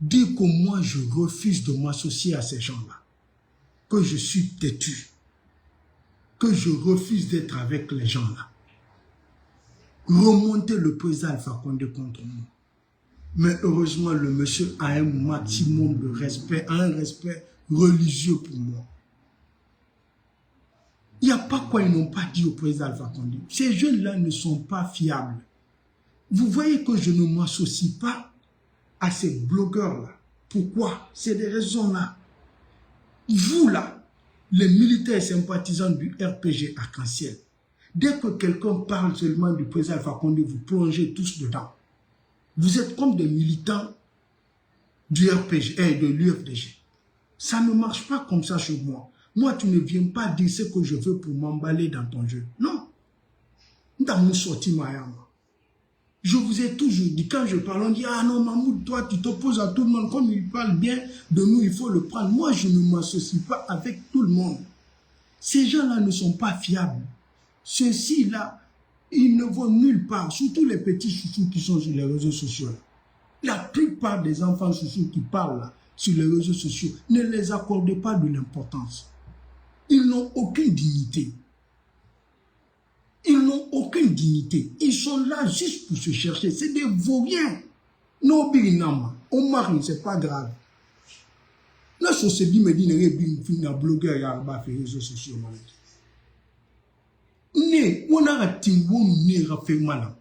Dire que moi, je refuse de m'associer à ces gens-là. Que je suis têtu. Que je refuse d'être avec les gens-là. Remonter le président Alpha Condé contre nous. Mais heureusement, le monsieur a un maximum de respect, un respect religieux pour moi. Il n'y a pas quoi ils n'ont pas dit au président Alpha Condé. Ces jeunes-là ne sont pas fiables. Vous voyez que je ne m'associe pas à ces blogueurs-là. Pourquoi? C'est des raisons-là. Vous, là, les militaires et sympathisants du RPG Arc-en-Ciel, dès que quelqu'un parle seulement du président Alpha Condé, vous plongez tous dedans. Vous êtes comme des militants du RPG et de l'UFDG. Ça ne marche pas comme ça chez moi. Moi, tu ne viens pas dire ce que je veux pour m'emballer dans ton jeu. Non. Dans mon sorti, Mayama. Je vous ai toujours dit, quand je parle, on dit, ah non, Mahmoud, toi, tu t'opposes à tout le monde. Comme il parle bien de nous, il faut le prendre. Moi, je ne m'associe pas avec tout le monde. Ces gens-là ne sont pas fiables. Ceux-ci-là, ils ne vont nulle part. Surtout les petits chouchous qui sont sur les réseaux sociaux. La plupart des enfants chouchous qui parlent là, sur les réseaux sociaux, ne les accordez pas de l'importance. Ils n'ont aucune dignité. Ils n'ont aucune dignité. Ils sont là juste pour se chercher. C'est des vauriens. Non, Birinama. On marie, c'est pas grave. Là, je se dit, me dit, il y a un blogueur qui a fait les réseaux sociaux. Ne, on a timbo ne ra fait malam.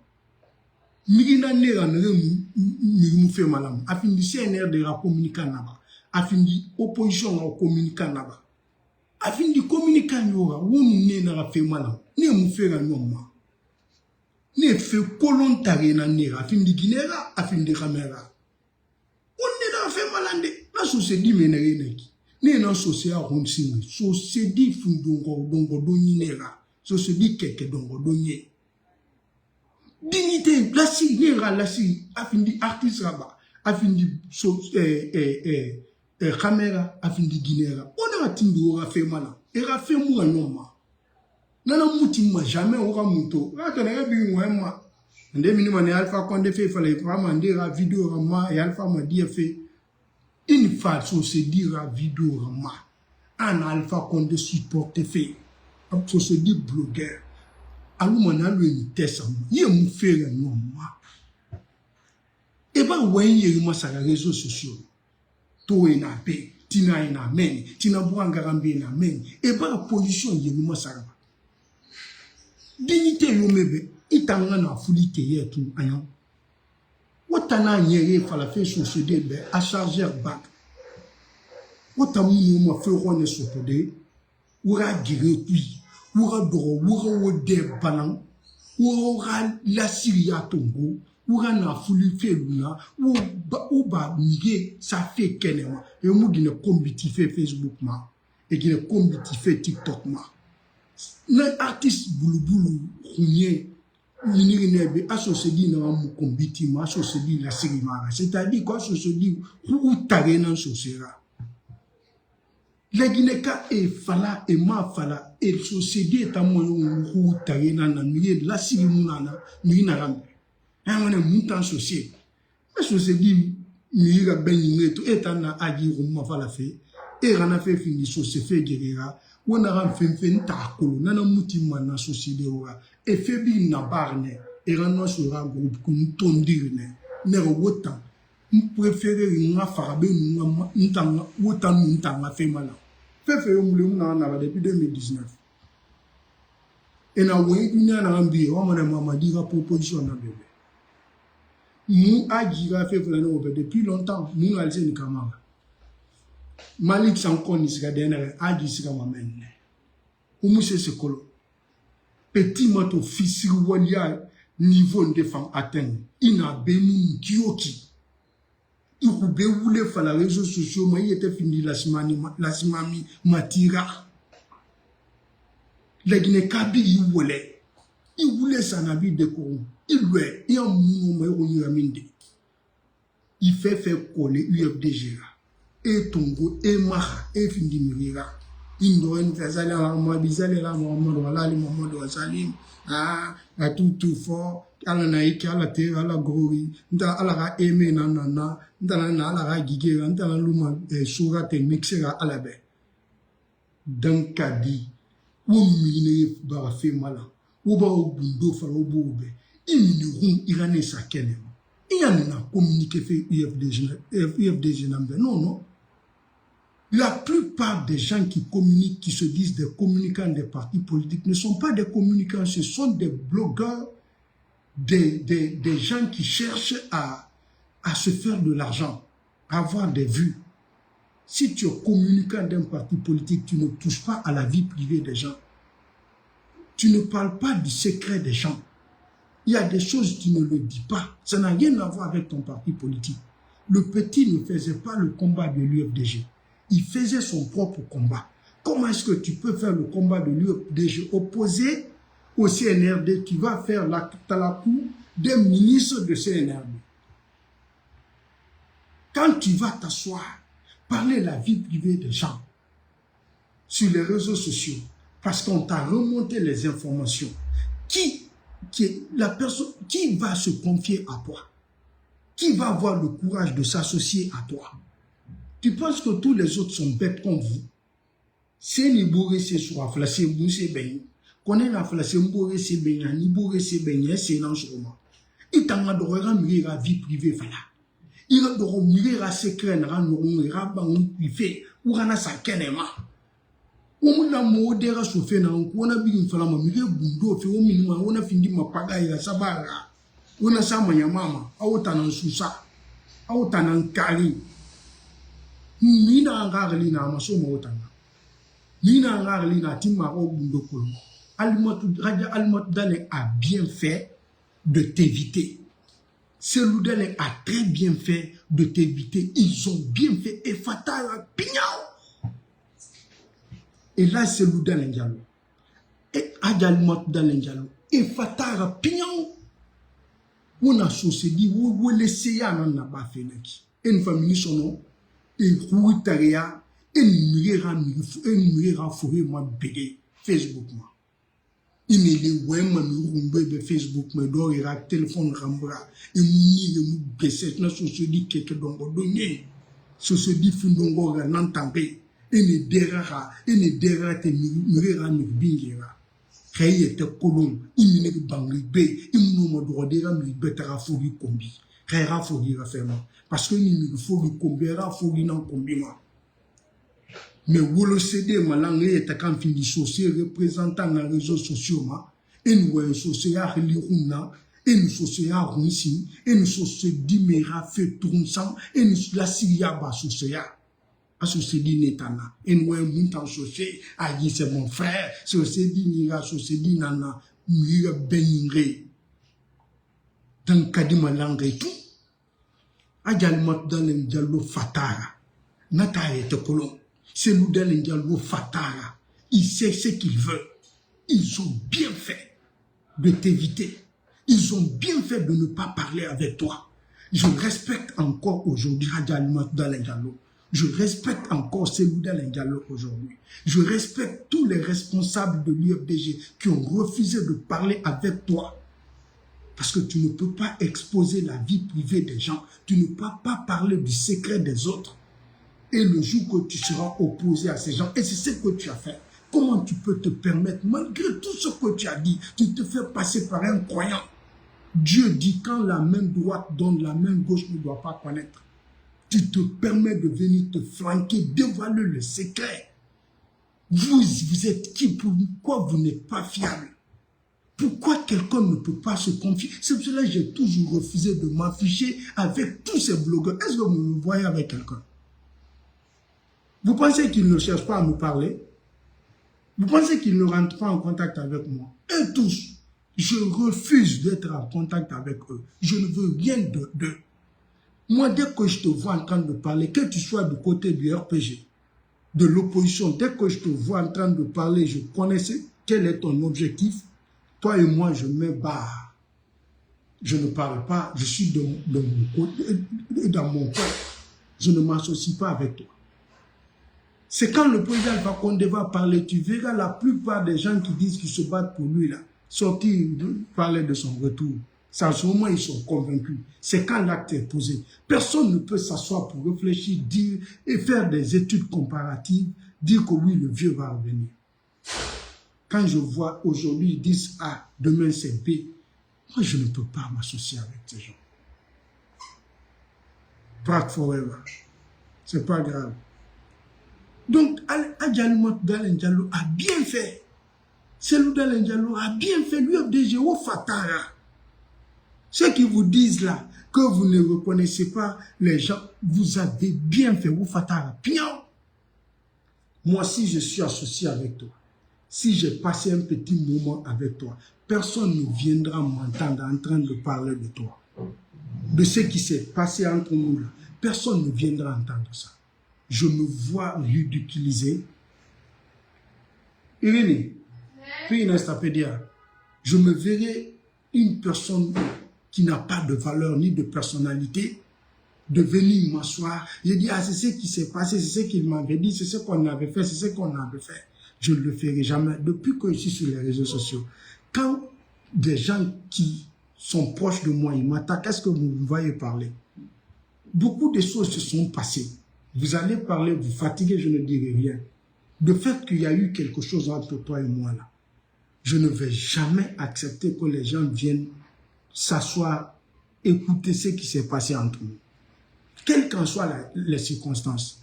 Migina ne ra ne fait malam. Afin du CNR de ra communiquer naba. Afin du opposition ra communiquer naba. Afin du communiquer n'aura, on ne na ra fait malam. Ne mu fait ra nyoma. Ne fait colon tarena ne ra. Afin du guinera, afin du camera. On ne na fait malande. La société menere neki. Ne na société a ronsingi. Société fundongo dongo doninera. Société keke dongo donye. Dignité, la si, nera la si, afin di artiste raba, afin di caméra, afin di guinera. On a timbi aura fait malin. Et a fait moi non ma. Nana mouti moi jamais aura mouto. Ratana bi moi. Ndé minimum ne alpha condé fait fallait pas mander la vidéo rama et alpha m'a dit fait. Une fois se dire la vidéo rama. Un alpha condé supporte fait. So se dit blogueur. Alou mana lui ni tesa. Yé mou faire non ma. Et bah ouais yé moi sur les réseaux sociaux. To ena pe, tina ena men, tina buangarambe ena men. Et bah la position yé moi ça. Dignité yo mebe, itanga na fuli ke yé tout ayon. Wotana nyere fala fait société be a charger bac. Wotamu mo fe rone sotode. Oura gire puis, oura doro, oura ode banan, oura la Syria tongo, oura na fuli fe luna, ouba mige ça fait kenema. Et mou gine kombiti fe Facebook ma, et gine kombiti fe TikTok ma. Les artistes boulou rounier l'inirnebe associé na mu kombiti ma associé la Syrie ma. C'est-à-dire quoi associé ou tarena sosera. La Guinée-Ka est fala et ma fala et société est à moi ou tarena na milieu la Syrie munana n'inarambe. On est montant société. La société n'ira ben n'eto etana agi rumma fala fait et rana fait fini société fait guerrera. On a un fin takolo, nana mutima na société ora, et febi na barne, et rano sera groupe comme tondirne, ne wotan, nous préférons une farabe, nous t'en fait mal. Fait depuis 2019. Et na oui, il y a un billet, on m'a dit la proposition na bébé. Nous agira fait depuis longtemps, nous allons une camarade. Malik Sankon isika denere agi isika mamene. Umuse sekolo. Petit mato fisi walia niveau de femme atteint. Ina bemu kioki. Ikube wule fa la réseaux sociaux ma yete fini la simami matira. La Guinée kabi iwole. Iwule sanabi dekoro. Ilwe ya mouno ma yaminde. Il fait coller UFDG là. Et Tongo, et Maha, et Findimirira. Indoen, Fazali, Mabizali, Mohamed, Mohamed Salim, à tout fort, à la naïque, à la terre, à la gori, à la aimé, nanana, à la gigué, à la luma, surat et mixera à la baie. Dans Kadi, où mine barafé mala, où ba au bundo falo boube, iminurum irané sa kenem. Il y a un communiqué fait UFDG non. La plupart des gens qui communiquent, qui se disent des communicants des partis politiques, ne sont pas des communicants, ce sont des blogueurs, des gens qui cherchent à se faire de l'argent, à avoir des vues. Si tu es communicant d'un parti politique, tu ne touches pas à la vie privée des gens. Tu ne parles pas du secret des gens. Il y a des choses que tu ne le dis pas. Ça n'a rien à voir avec ton parti politique. Le petit ne faisait pas le combat de l'UFDG. Il faisait son propre combat. Comment est-ce que tu peux faire le combat de l'UFDG opposé au CNRD qui va faire la talakou des ministres de CNRD? Quand tu vas t'asseoir, parler de la vie privée des gens sur les réseaux sociaux, parce qu'on t'a remonté les informations, la personne qui va se confier à toi, qui va avoir le courage de s'associer à toi? Tu penses que tous les autres sont bêtes comme vous? C'est ni bourré, c'est soit flacé, moussé, ben. Qu'on est la flacé, bourré, c'est ben, ni bourré, c'est ben, c'est non, sûrement. Il t'a adoré la vie privée, voilà. Il a adoré la secret, il a privé, ou il a sa kenema. Ou Omuna modera sofe na ona bi mfala ma mi gundo fe o minima ona findi mapaga ya sabara ona sama ya mama awota na susa awota na nkali mina ngarli na maso mawota mina ngarli na timma o gundo ko Alimotu Raja Alimotu Dale a bien fait de t'éviter. Selou Dale a très bien fait de t'éviter. Ils ont bien fait. Et Fatara Pignao. Et là, Selou Dale Ndialo. Et Raja Alimotu Dale Ndialo. Et Fatara Pignao. On a dit, on laissé ya n'a pas fait. Et une famille son nom. Et Rouitaria. Et une forêt, moi, bédé. Facebook, moi. Il me dit, Facebook, me doit téléphone rambra, et me baisser, na société quelque dongo donné, société fundongo n'entendait, et ne derra, te murera ne bingera. Reye te colon, il me bangli bé, il me droitera me betara fogi combi, rera fogi rafferma, parce que il me faut combera fogi non combima. Mais vous le savez, ma langue est quand fin du social représentant les réseaux sociaux, et nous avons un social à l'Iruna, et nous social à Ronsi, et nous social d'Imera fait tournant, et nous la Syria bas social. À ce dit Netana, et nous avons un montant social, à dire c'est mon frère, social dit Nira, social dit Nana, Mira Beningre. Dans Kadima langue et tout, Adjalmat dans le dialogue Fatara, Nata et Colomb. C'est nous dans les dialogues Fatara. Il sait ce qu'il veut. Ils ont bien fait de t'éviter. Ils ont bien fait de ne pas parler avec toi. Je respecte encore aujourd'hui Adjalmat dans les dialogues. Je respecte encore celui dans les dialogues aujourd'hui. Je respecte tous les responsables de l'UFDG qui ont refusé de parler avec toi. Parce que tu ne peux pas exposer la vie privée des gens. Tu ne peux pas parler du secret des autres. Et le jour que tu seras opposé à ces gens, et c'est ce que tu as fait, comment tu peux te permettre, malgré tout ce que tu as dit, tu te fais passer par un croyant. Dieu dit, quand la main droite donne, la main gauche ne doit pas connaître. Tu te permets de venir te flanquer, dévoiler le secret. Vous êtes qui? Pourquoi vous n'êtes pas fiable? Pourquoi quelqu'un ne peut pas se confier? C'est pour cela que j'ai toujours refusé de m'afficher avec tous ces blogueurs. Est-ce que vous me voyez avec quelqu'un? Vous pensez qu'ils ne cherchent pas à me parler? Vous pensez qu'ils ne rentrent pas en contact avec moi? Et tous, je refuse d'être en contact avec eux. Je ne veux rien d'eux. Moi, dès que je te vois en train de parler, que tu sois du côté du RPG, de l'opposition, dès que je te vois en train de parler, je connaissais quel est ton objectif. Toi et moi, je me barre. Je ne parle pas, je suis de mon côté, dans mon corps. Je ne m'associe pas avec toi. C'est quand le président Alpha Condé va parler, tu verras la plupart des gens qui disent qu'ils se battent pour lui, là, sortir, parler de son retour. C'est à ce moment ils sont convaincus. C'est quand l'acte est posé. Personne ne peut s'asseoir pour réfléchir, dire et faire des études comparatives, dire que oui, le vieux va revenir. Quand je vois aujourd'hui, ils disent, ah, demain c'est B, moi je ne peux pas m'associer avec ces gens. Prague forever. C'est pas grave. Donc, Adjalmat Dale Ndialo a bien fait. Selou Dale Ndialo a bien fait. L'UFDG au Fatara. Ceux qui vous disent là que vous ne reconnaissez pas les gens, vous avez bien fait. Au Fatara. Bien. Moi, si je suis associé avec toi, si j'ai passé un petit moment avec toi, personne ne viendra m'entendre en train de parler de toi. De ce qui s'est passé entre nous là. Personne ne viendra entendre ça. Je me vois ridiculiser. Irénée, puis je me verrai une personne qui n'a pas de valeur ni de personnalité de venir m'asseoir. Je dis, ah, c'est ce qui s'est passé, c'est ce qu'il m'avait dit, c'est ce qu'on avait fait, c'est ce qu'on avait fait. Je ne le ferai jamais. Depuis que je suis sur les réseaux sociaux, quand des gens qui sont proches de moi, ils m'attaquent, est-ce que vous me voyez parler? Beaucoup de choses se sont passées. Vous allez parler, vous fatiguez, je ne dirai rien. Le fait qu'il y a eu quelque chose entre toi et moi là, je ne vais jamais accepter que les gens viennent s'asseoir, écouter ce qui s'est passé entre nous. Quelles qu'en soient les circonstances,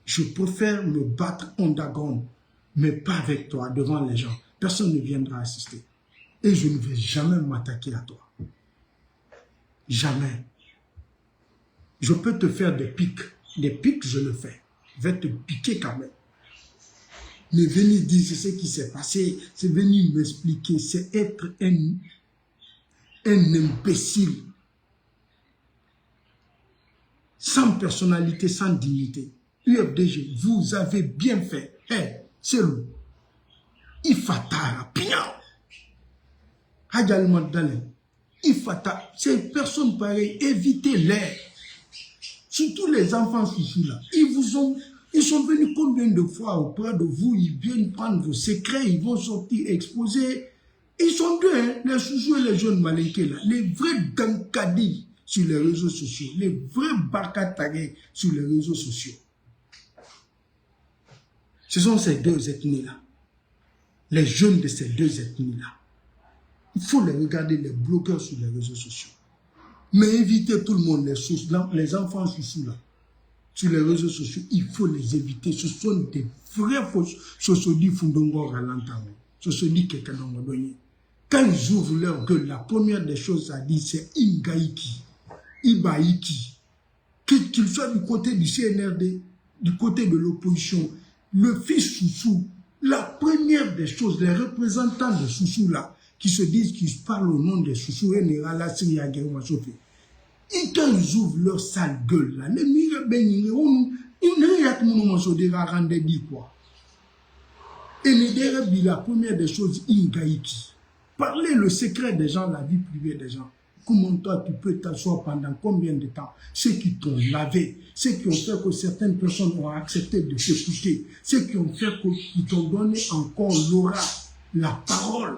je préfère me battre underground mais pas avec toi, devant les gens. Personne ne viendra assister. Et je ne vais jamais m'attaquer à toi. Jamais. Je peux te faire des pics. Des pics, je le fais. Je vais te piquer quand même. Mais venir dire ce qui s'est passé, c'est venir m'expliquer, c'est être un imbécile. Sans personnalité, sans dignité. UFDG, vous avez bien fait. C'est lui. Il fatara, bien. Hadjal Magdalene. Il fatara. Ces personnes pareilles, évitez-les. Surtout les enfants chouchous là. Ils sont venus combien de fois auprès de vous, ils viennent prendre vos secrets, ils vont sortir exposer. Ils sont deux, hein, les chouchous et les jeunes malinqués là. Les vrais dankadis sur les réseaux sociaux. Les vrais bakatagés sur les réseaux sociaux. Ce sont ces deux ethnies-là. Les jeunes de ces deux ethnies-là. Il faut les regarder, les bloqueurs sur les réseaux sociaux. Mais évitez tout le monde, les enfants chouchous-là. Sur les réseaux sociaux, il faut les éviter. Ce sont des vrais fausses. Ce se dit Fundongo Ralantango. Ce se dit Kekanongodonye. Quand ils ouvrent leur gueule, la première des choses à dire, c'est Ingaïki, Ibaïki. Qu'il soit du côté du CNRD, du côté de l'opposition, le fils Soussou, la première des choses, les représentants de Soussou là, qui se disent qu'ils parlent au nom de Soussou et Nérala Syria Guerre-Massofé. Et quand ils ouvrent leur sale gueule là, les mire bénis, ils ne rendent dit quoi. Et la première des choses, Ingaïki. Parler le secret des gens, la vie privée des gens. Comment toi tu peux t'asseoir pendant combien de temps? Ceux qui t'ont lavé, ceux qui ont fait que certaines personnes ont accepté de s'écouter, ceux qui ont fait qu'ils t'ont donné encore l'aura, la parole.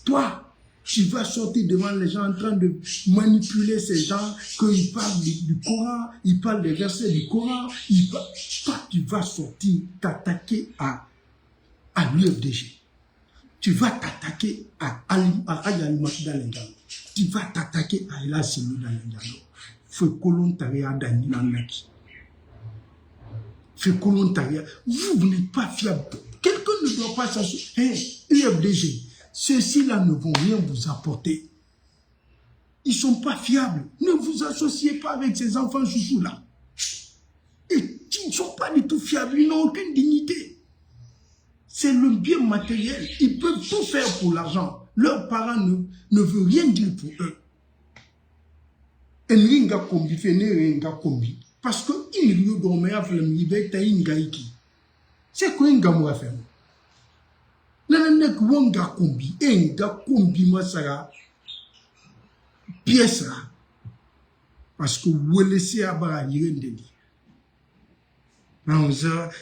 Toi, tu vas sortir devant les gens en train de manipuler ces gens, qu'ils parlent du Coran, ils parlent des versets du Coran, toi tu vas sortir t'attaquer à l'UFDG. Tu vas t'attaquer à Ayal Magdalene. Tu vas t'attaquer à Ela Simi Dalengalo. Fais colontaria d'Aninanaki. Fais colontaria. Vous n'êtes pas fiable. Quelqu'un ne doit pas s'assurer. UFDG, ceux-ci-là ne vont rien vous apporter. Ils ne sont pas fiables. Ne vous associez pas avec ces enfants chouchous-là. Et ils ne sont pas du tout fiables. Ils n'ont aucune dignité. C'est le bien matériel. Ils peuvent tout faire pour l'argent. Leurs parents ne veulent rien dire pour eux. Parce que c'est quoi un gars faire? Parce que vous laissez à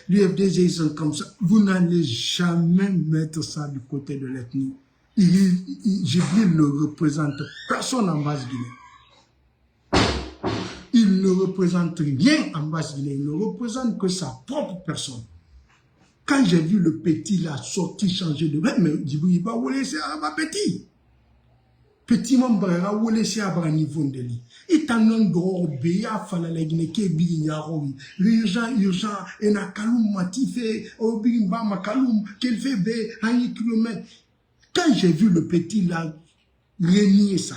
l'UFDG, ils sont comme ça. Vous n'allez jamais mettre ça du côté de l'ethnie. Jibril ne représente personne en Basse-Guinée. Il ne représente rien en Basse-Guinée. Il ne représente que sa propre personne. Quand j'ai vu le petit là sortir changer de... Mais Jibril, il va vous laisser à ma petit. Petit membre, il va vous laisser à un niveau de lui. Et tant que vous avez fait la Guinée, urgent, et na kaloum matifé, au bimba ma kaloum, qu'il fait bé, un kilomètre. Quand j'ai vu le petit là, renier ça,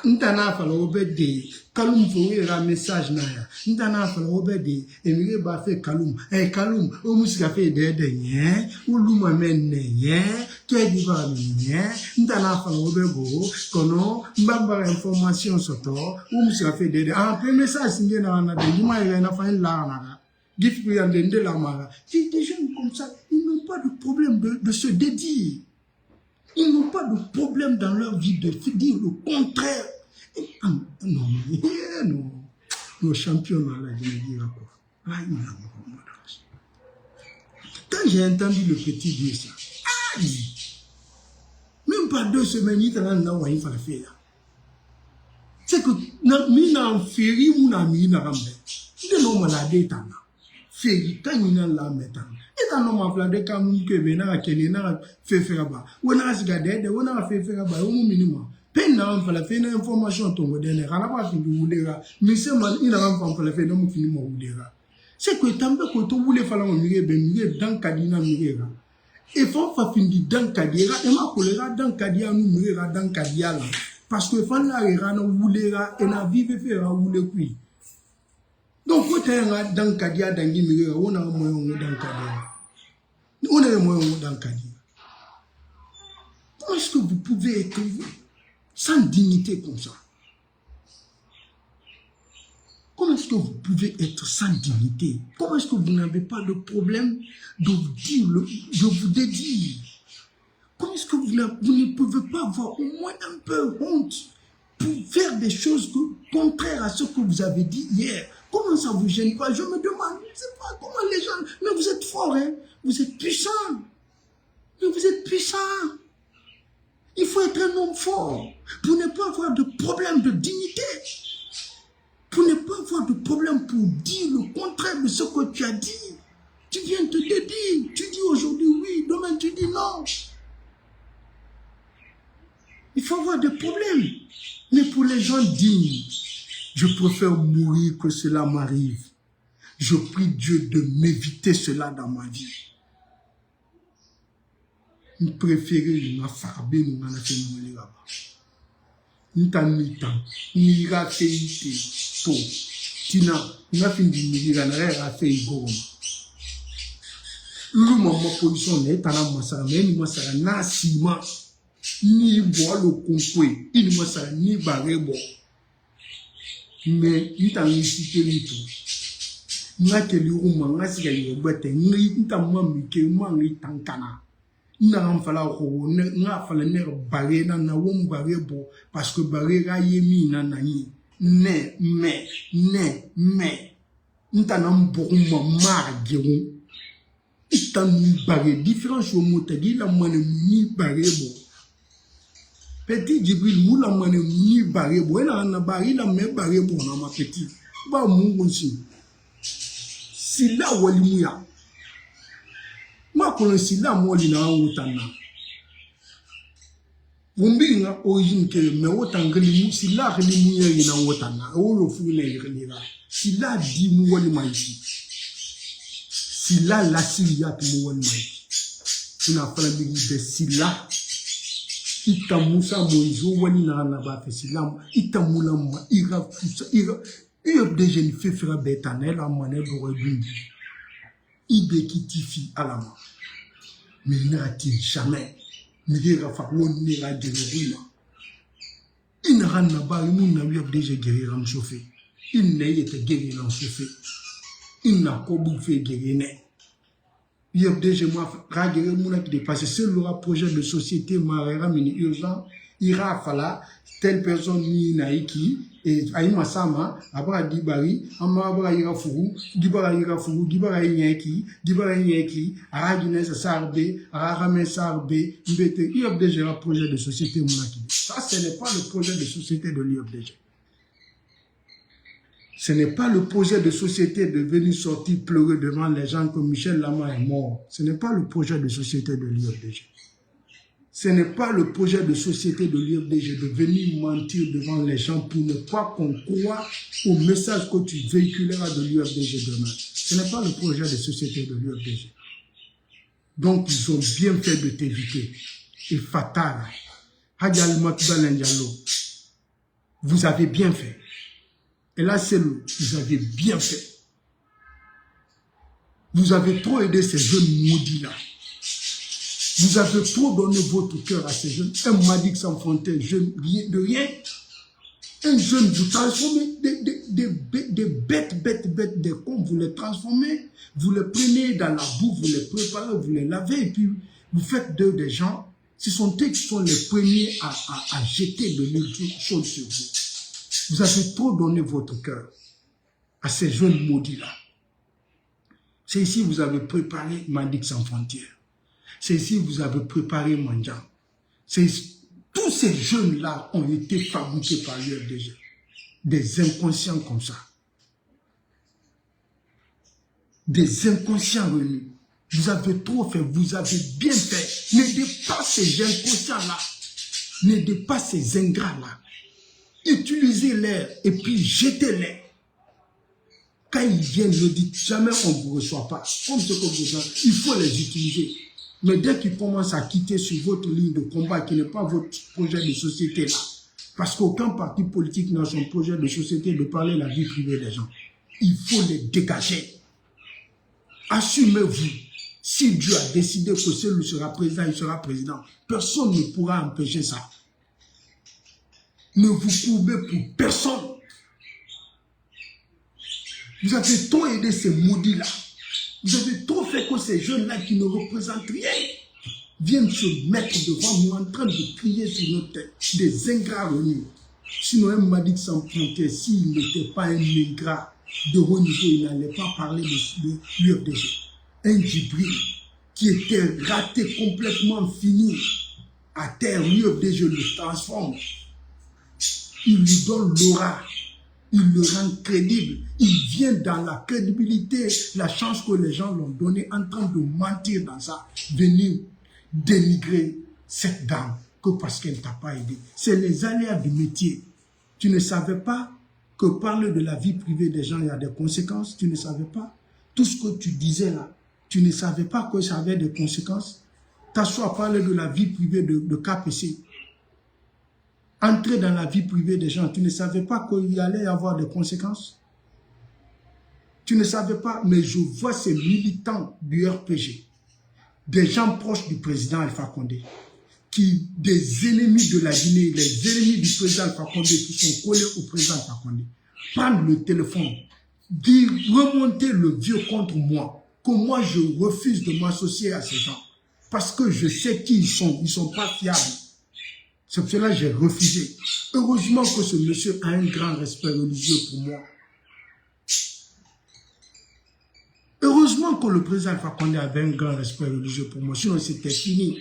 n'tana fa l'obédé, kaloum faut un message naya, n'tana fa l'obédé, et m'y ba fait kaloum, kaloum, au musique fait des derniers, ou l'ouma mène rien, qu'est dit va rien, n'tana fa l'obégo, kono, m'ba information sur toi, ou musique fait des peu message signé dans la de l'ouma et n'a fait l'arnaga, gif pour y en donner la mara. Des jeunes comme ça, ils n'ont pas de problème de se dédier. Ils n'ont pas de problème dans leur vie de dire le contraire. Non. Nos champions dans la Guinée dira quoi. Quand j'ai entendu le petit dire ça, même pas 2 semaines, il n'a pas fait. C'est que, mina en féri, ou na mina rambe. Il n'est pas malade, féri, quand il n'a la méthane. Et quand on m'a fait quand on que venait qu'elle n'a fait faire bas, on a regardé, on a fait faire bas, au minimum. Peine n'a pas fait une information tombe dernière, on n'a pas fini de vous dire, mais c'est mal, il n'a pas fait de mon film ou dira. C'est que tant que tu voulais faire un mire dans Kadina Mirera. Et faut faire finir dans Kadira, et ma colère dans Kadia, nous mirera dans Kadia. Parce que fan la era no voulera et na vive faire voule kui. Donc quand tu es dans Kadia, dans Mirera, on a un moyen dans Kadia. On a un moyen dans Kadia. Comment est-ce que vous pouvez être sans dignité comme ça? Comment est-ce que vous pouvez être sans dignité? Comment est-ce que vous n'avez pas de problème de vous dire, de vous dédire? Comment est-ce que vous ne pouvez pas avoir au moins un peu honte pour faire des choses contraires à ce que vous avez dit hier? Comment ça vous gêne pas? Je me demande, je ne sais pas comment les gens... Mais vous êtes forts, hein? Vous êtes puissants. Mais vous êtes puissants. Il faut être un homme fort pour ne pas avoir de problème de dignité. Pour ne pas avoir de problème pour dire le contraire de ce que tu as dit. Tu viens te dédire. Tu dis aujourd'hui oui, demain tu dis non. Il faut avoir des problèmes. Mais pour les gens dignes, je préfère mourir que cela m'arrive. Je prie Dieu de m'éviter cela dans ma vie. Je préfère ma farbé, nous en a fait mourir là-bas. Nous t'en mitant, nous avons fait tout. Tina, nous avons fait du nous avons fait igoroma. Nous maman position n'est pas là, mais nous sommes na ciment. Ni bois le concours, il nous sommes ni barré bon. Mais nous t'en incité les tout. Nous avons fait le roman, nous avons fait le boîte, nous avons fait le tankana. N'a fala ko n'a fala ne baré na wom baré bo parce que baré ga yemi na nani ne nta na mboku ma gewu itan baré différence au mot dit la mane ni baré bo petit Jibril mou la mane ni baré bo na na baré la me baré bo na ma petit ba mu nsi si la wali muya ma connais la moli na wutana wumbi nga origine ke me wotangali mu si la khali mu yeri na wutana o lo fu le yeri si la di mu wali mai si la siriya mu wali mai ina fala bi de si la ita musa moizo wali na ba fe si la ita mulama ira de jeune fait faire bétanel à mané de redundi il qui à la main. Mais il n'a-t-il jamais. Il n'a pas de ruine. Il n'a pas déjà guéri en chauffé. Il n'a été guéri en chauffé. Il n'a pas bouffé guéri. Il y a déjà moi, raguer mon qui dépasse. C'est le projet de société, Marera, mini urgent. Il ira falloir telle personne ni naïki. Et aïma sama abra dibari ama abra ira furu dibara nyeki aragine sarbe arame sarbe mbete IOBDG un projet de société monaki. Ça ce n'est pas le projet de société de l'IOBDG. Ce n'est pas le projet de société de venir sortir pleurer devant les gens que Michel Lama est mort. Ce n'est pas le projet de société de l'IOBDG. Ce n'est pas le projet de société de l'IOBDG de venir mentir devant les gens pour ne pas qu'on croie au message que tu véhiculeras de l'IOBDG demain. Ce n'est pas le projet de société de l'IOBDG. Donc, ils ont bien fait de t'éviter. Et fatal. Vous avez bien fait. Et là, c'est le, vous avez bien fait. Vous avez trop aidé ces jeunes maudits-là. Vous avez trop donné votre cœur à ces jeunes. Un Madic sans frontières, jeune, de rien. Un jeune, vous transformez des bêtes, des cons, vous les transformez, vous les prenez dans la boue, vous les préparez, vous les lavez, et puis vous faites d'eux des gens. Ce sont eux qui sont les premiers à jeter de l'huile chaude sur vous. Vous avez trop donné votre cœur à ces jeunes maudits-là. C'est ici que vous avez préparé Madic sans frontières. C'est ici que vous avez préparé Mandian. Tous ces jeunes-là ont été fabriqués par l'IOBDG. Des inconscients comme ça. Des inconscients venus. Vous avez trop fait, vous avez bien fait. N'aidez pas ces inconscients-là. N'aidez pas ces ingrats-là. Utilisez-les et puis jetez-les. Quand ils viennent, ne dites jamais on ne vous reçoit pas. Comme ce que vous avez, il faut les utiliser. Mais dès qu'ils commencent à quitter sur votre ligne de combat, qui n'est pas votre projet de société là, parce qu'aucun parti politique n'a son projet de société de parler de la vie privée des gens, il faut les dégager. Assumez-vous. Si Dieu a décidé que celui sera président, il sera président. Personne ne pourra empêcher ça. Ne vous courbez pour personne. Vous avez trop aidé ces maudits-là. Vous avez trop fait que ces jeunes-là qui ne représentent rien viennent se mettre devant nous en train de crier sur notre tête. Des ingrats venus. Sinon, un Madick sans frontières, s'il n'était pas un ingrat de haut niveau, il n'allait pas parler de l'UFDG. Un Djibril qui était raté, complètement fini à terre, l'UFDG le transforme. Il lui donne l'aura. Il le rend crédible. Il vient dans la crédibilité, la chance que les gens l'ont donnée, en train de mentir dans ça, venir dénigrer cette dame que parce qu'elle ne t'a pas aidé. C'est les aléas du métier. Tu ne savais pas que parler de la vie privée des gens, il y a des conséquences. Tu ne savais pas. Tout ce que tu disais là, tu ne savais pas que ça avait des conséquences. T'assois à parler de la vie privée de KPC. Entrer dans la vie privée des gens, tu ne savais pas qu'il y allait y avoir des conséquences. Tu ne savais pas, mais je vois ces militants du RPG, des gens proches du président Alpha Condé, des ennemis de la Guinée, les ennemis du président Alpha Condé qui sont collés au président Alpha Condé, prendre le téléphone, dire, remonter le vieux contre moi, que moi je refuse de m'associer à ces gens, parce que je sais qui ils sont pas fiables. C'est pour cela que j'ai refusé. Heureusement que ce monsieur a un grand respect religieux pour moi. Heureusement que le président Alpha Condé avait un grand respect religieux pour moi, sinon c'était fini.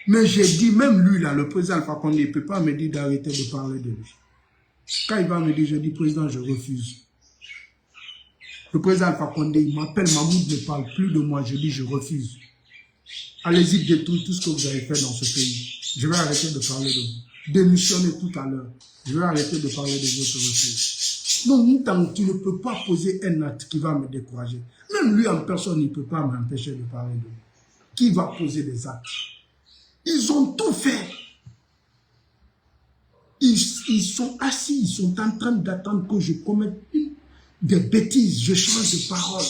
Mais j'ai dit, même lui là, le président Alpha Condé, il ne peut pas me dire d'arrêter de parler de lui. Quand il va me dire, je dis, président, je refuse. Le président Alpha Condé, il m'appelle, Mahmoud ne parle plus de moi, je dis, je refuse. Allez-y détruire tout ce que vous avez fait dans ce pays. Je vais arrêter de parler de vous. Démissionnez tout à l'heure. Je vais arrêter de parler de votre retour. Non, tu ne peux pas poser un acte qui va me décourager. Même lui en personne, il ne peut pas m'empêcher de parler de lui. Qui va poser des actes? Ils ont tout fait. Ils sont assis, ils sont en train d'attendre que je commette des bêtises. Je change de parole.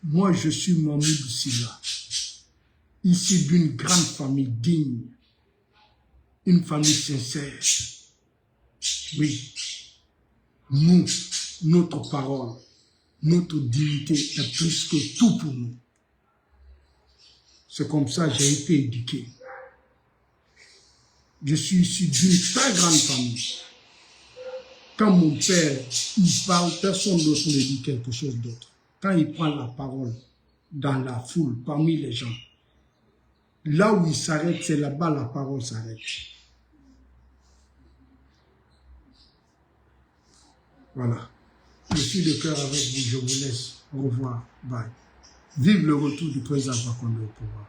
Moi, je suis Mahmoud Sylla, issu d'une grande famille digne, une famille sincère. Oui, nous, notre parole, notre dignité est plus que tout pour nous. C'est comme ça que j'ai été éduqué. Je suis issu d'une très grande famille. Quand mon père, il parle, personne d'autre ne dit quelque chose d'autre. Quand il prend la parole dans la foule, parmi les gens, là où il s'arrête, c'est là-bas la parole s'arrête. Voilà. Je suis de cœur avec vous, je vous laisse. Au revoir. Bye. Vive le retour du président Alpha Condé au pouvoir.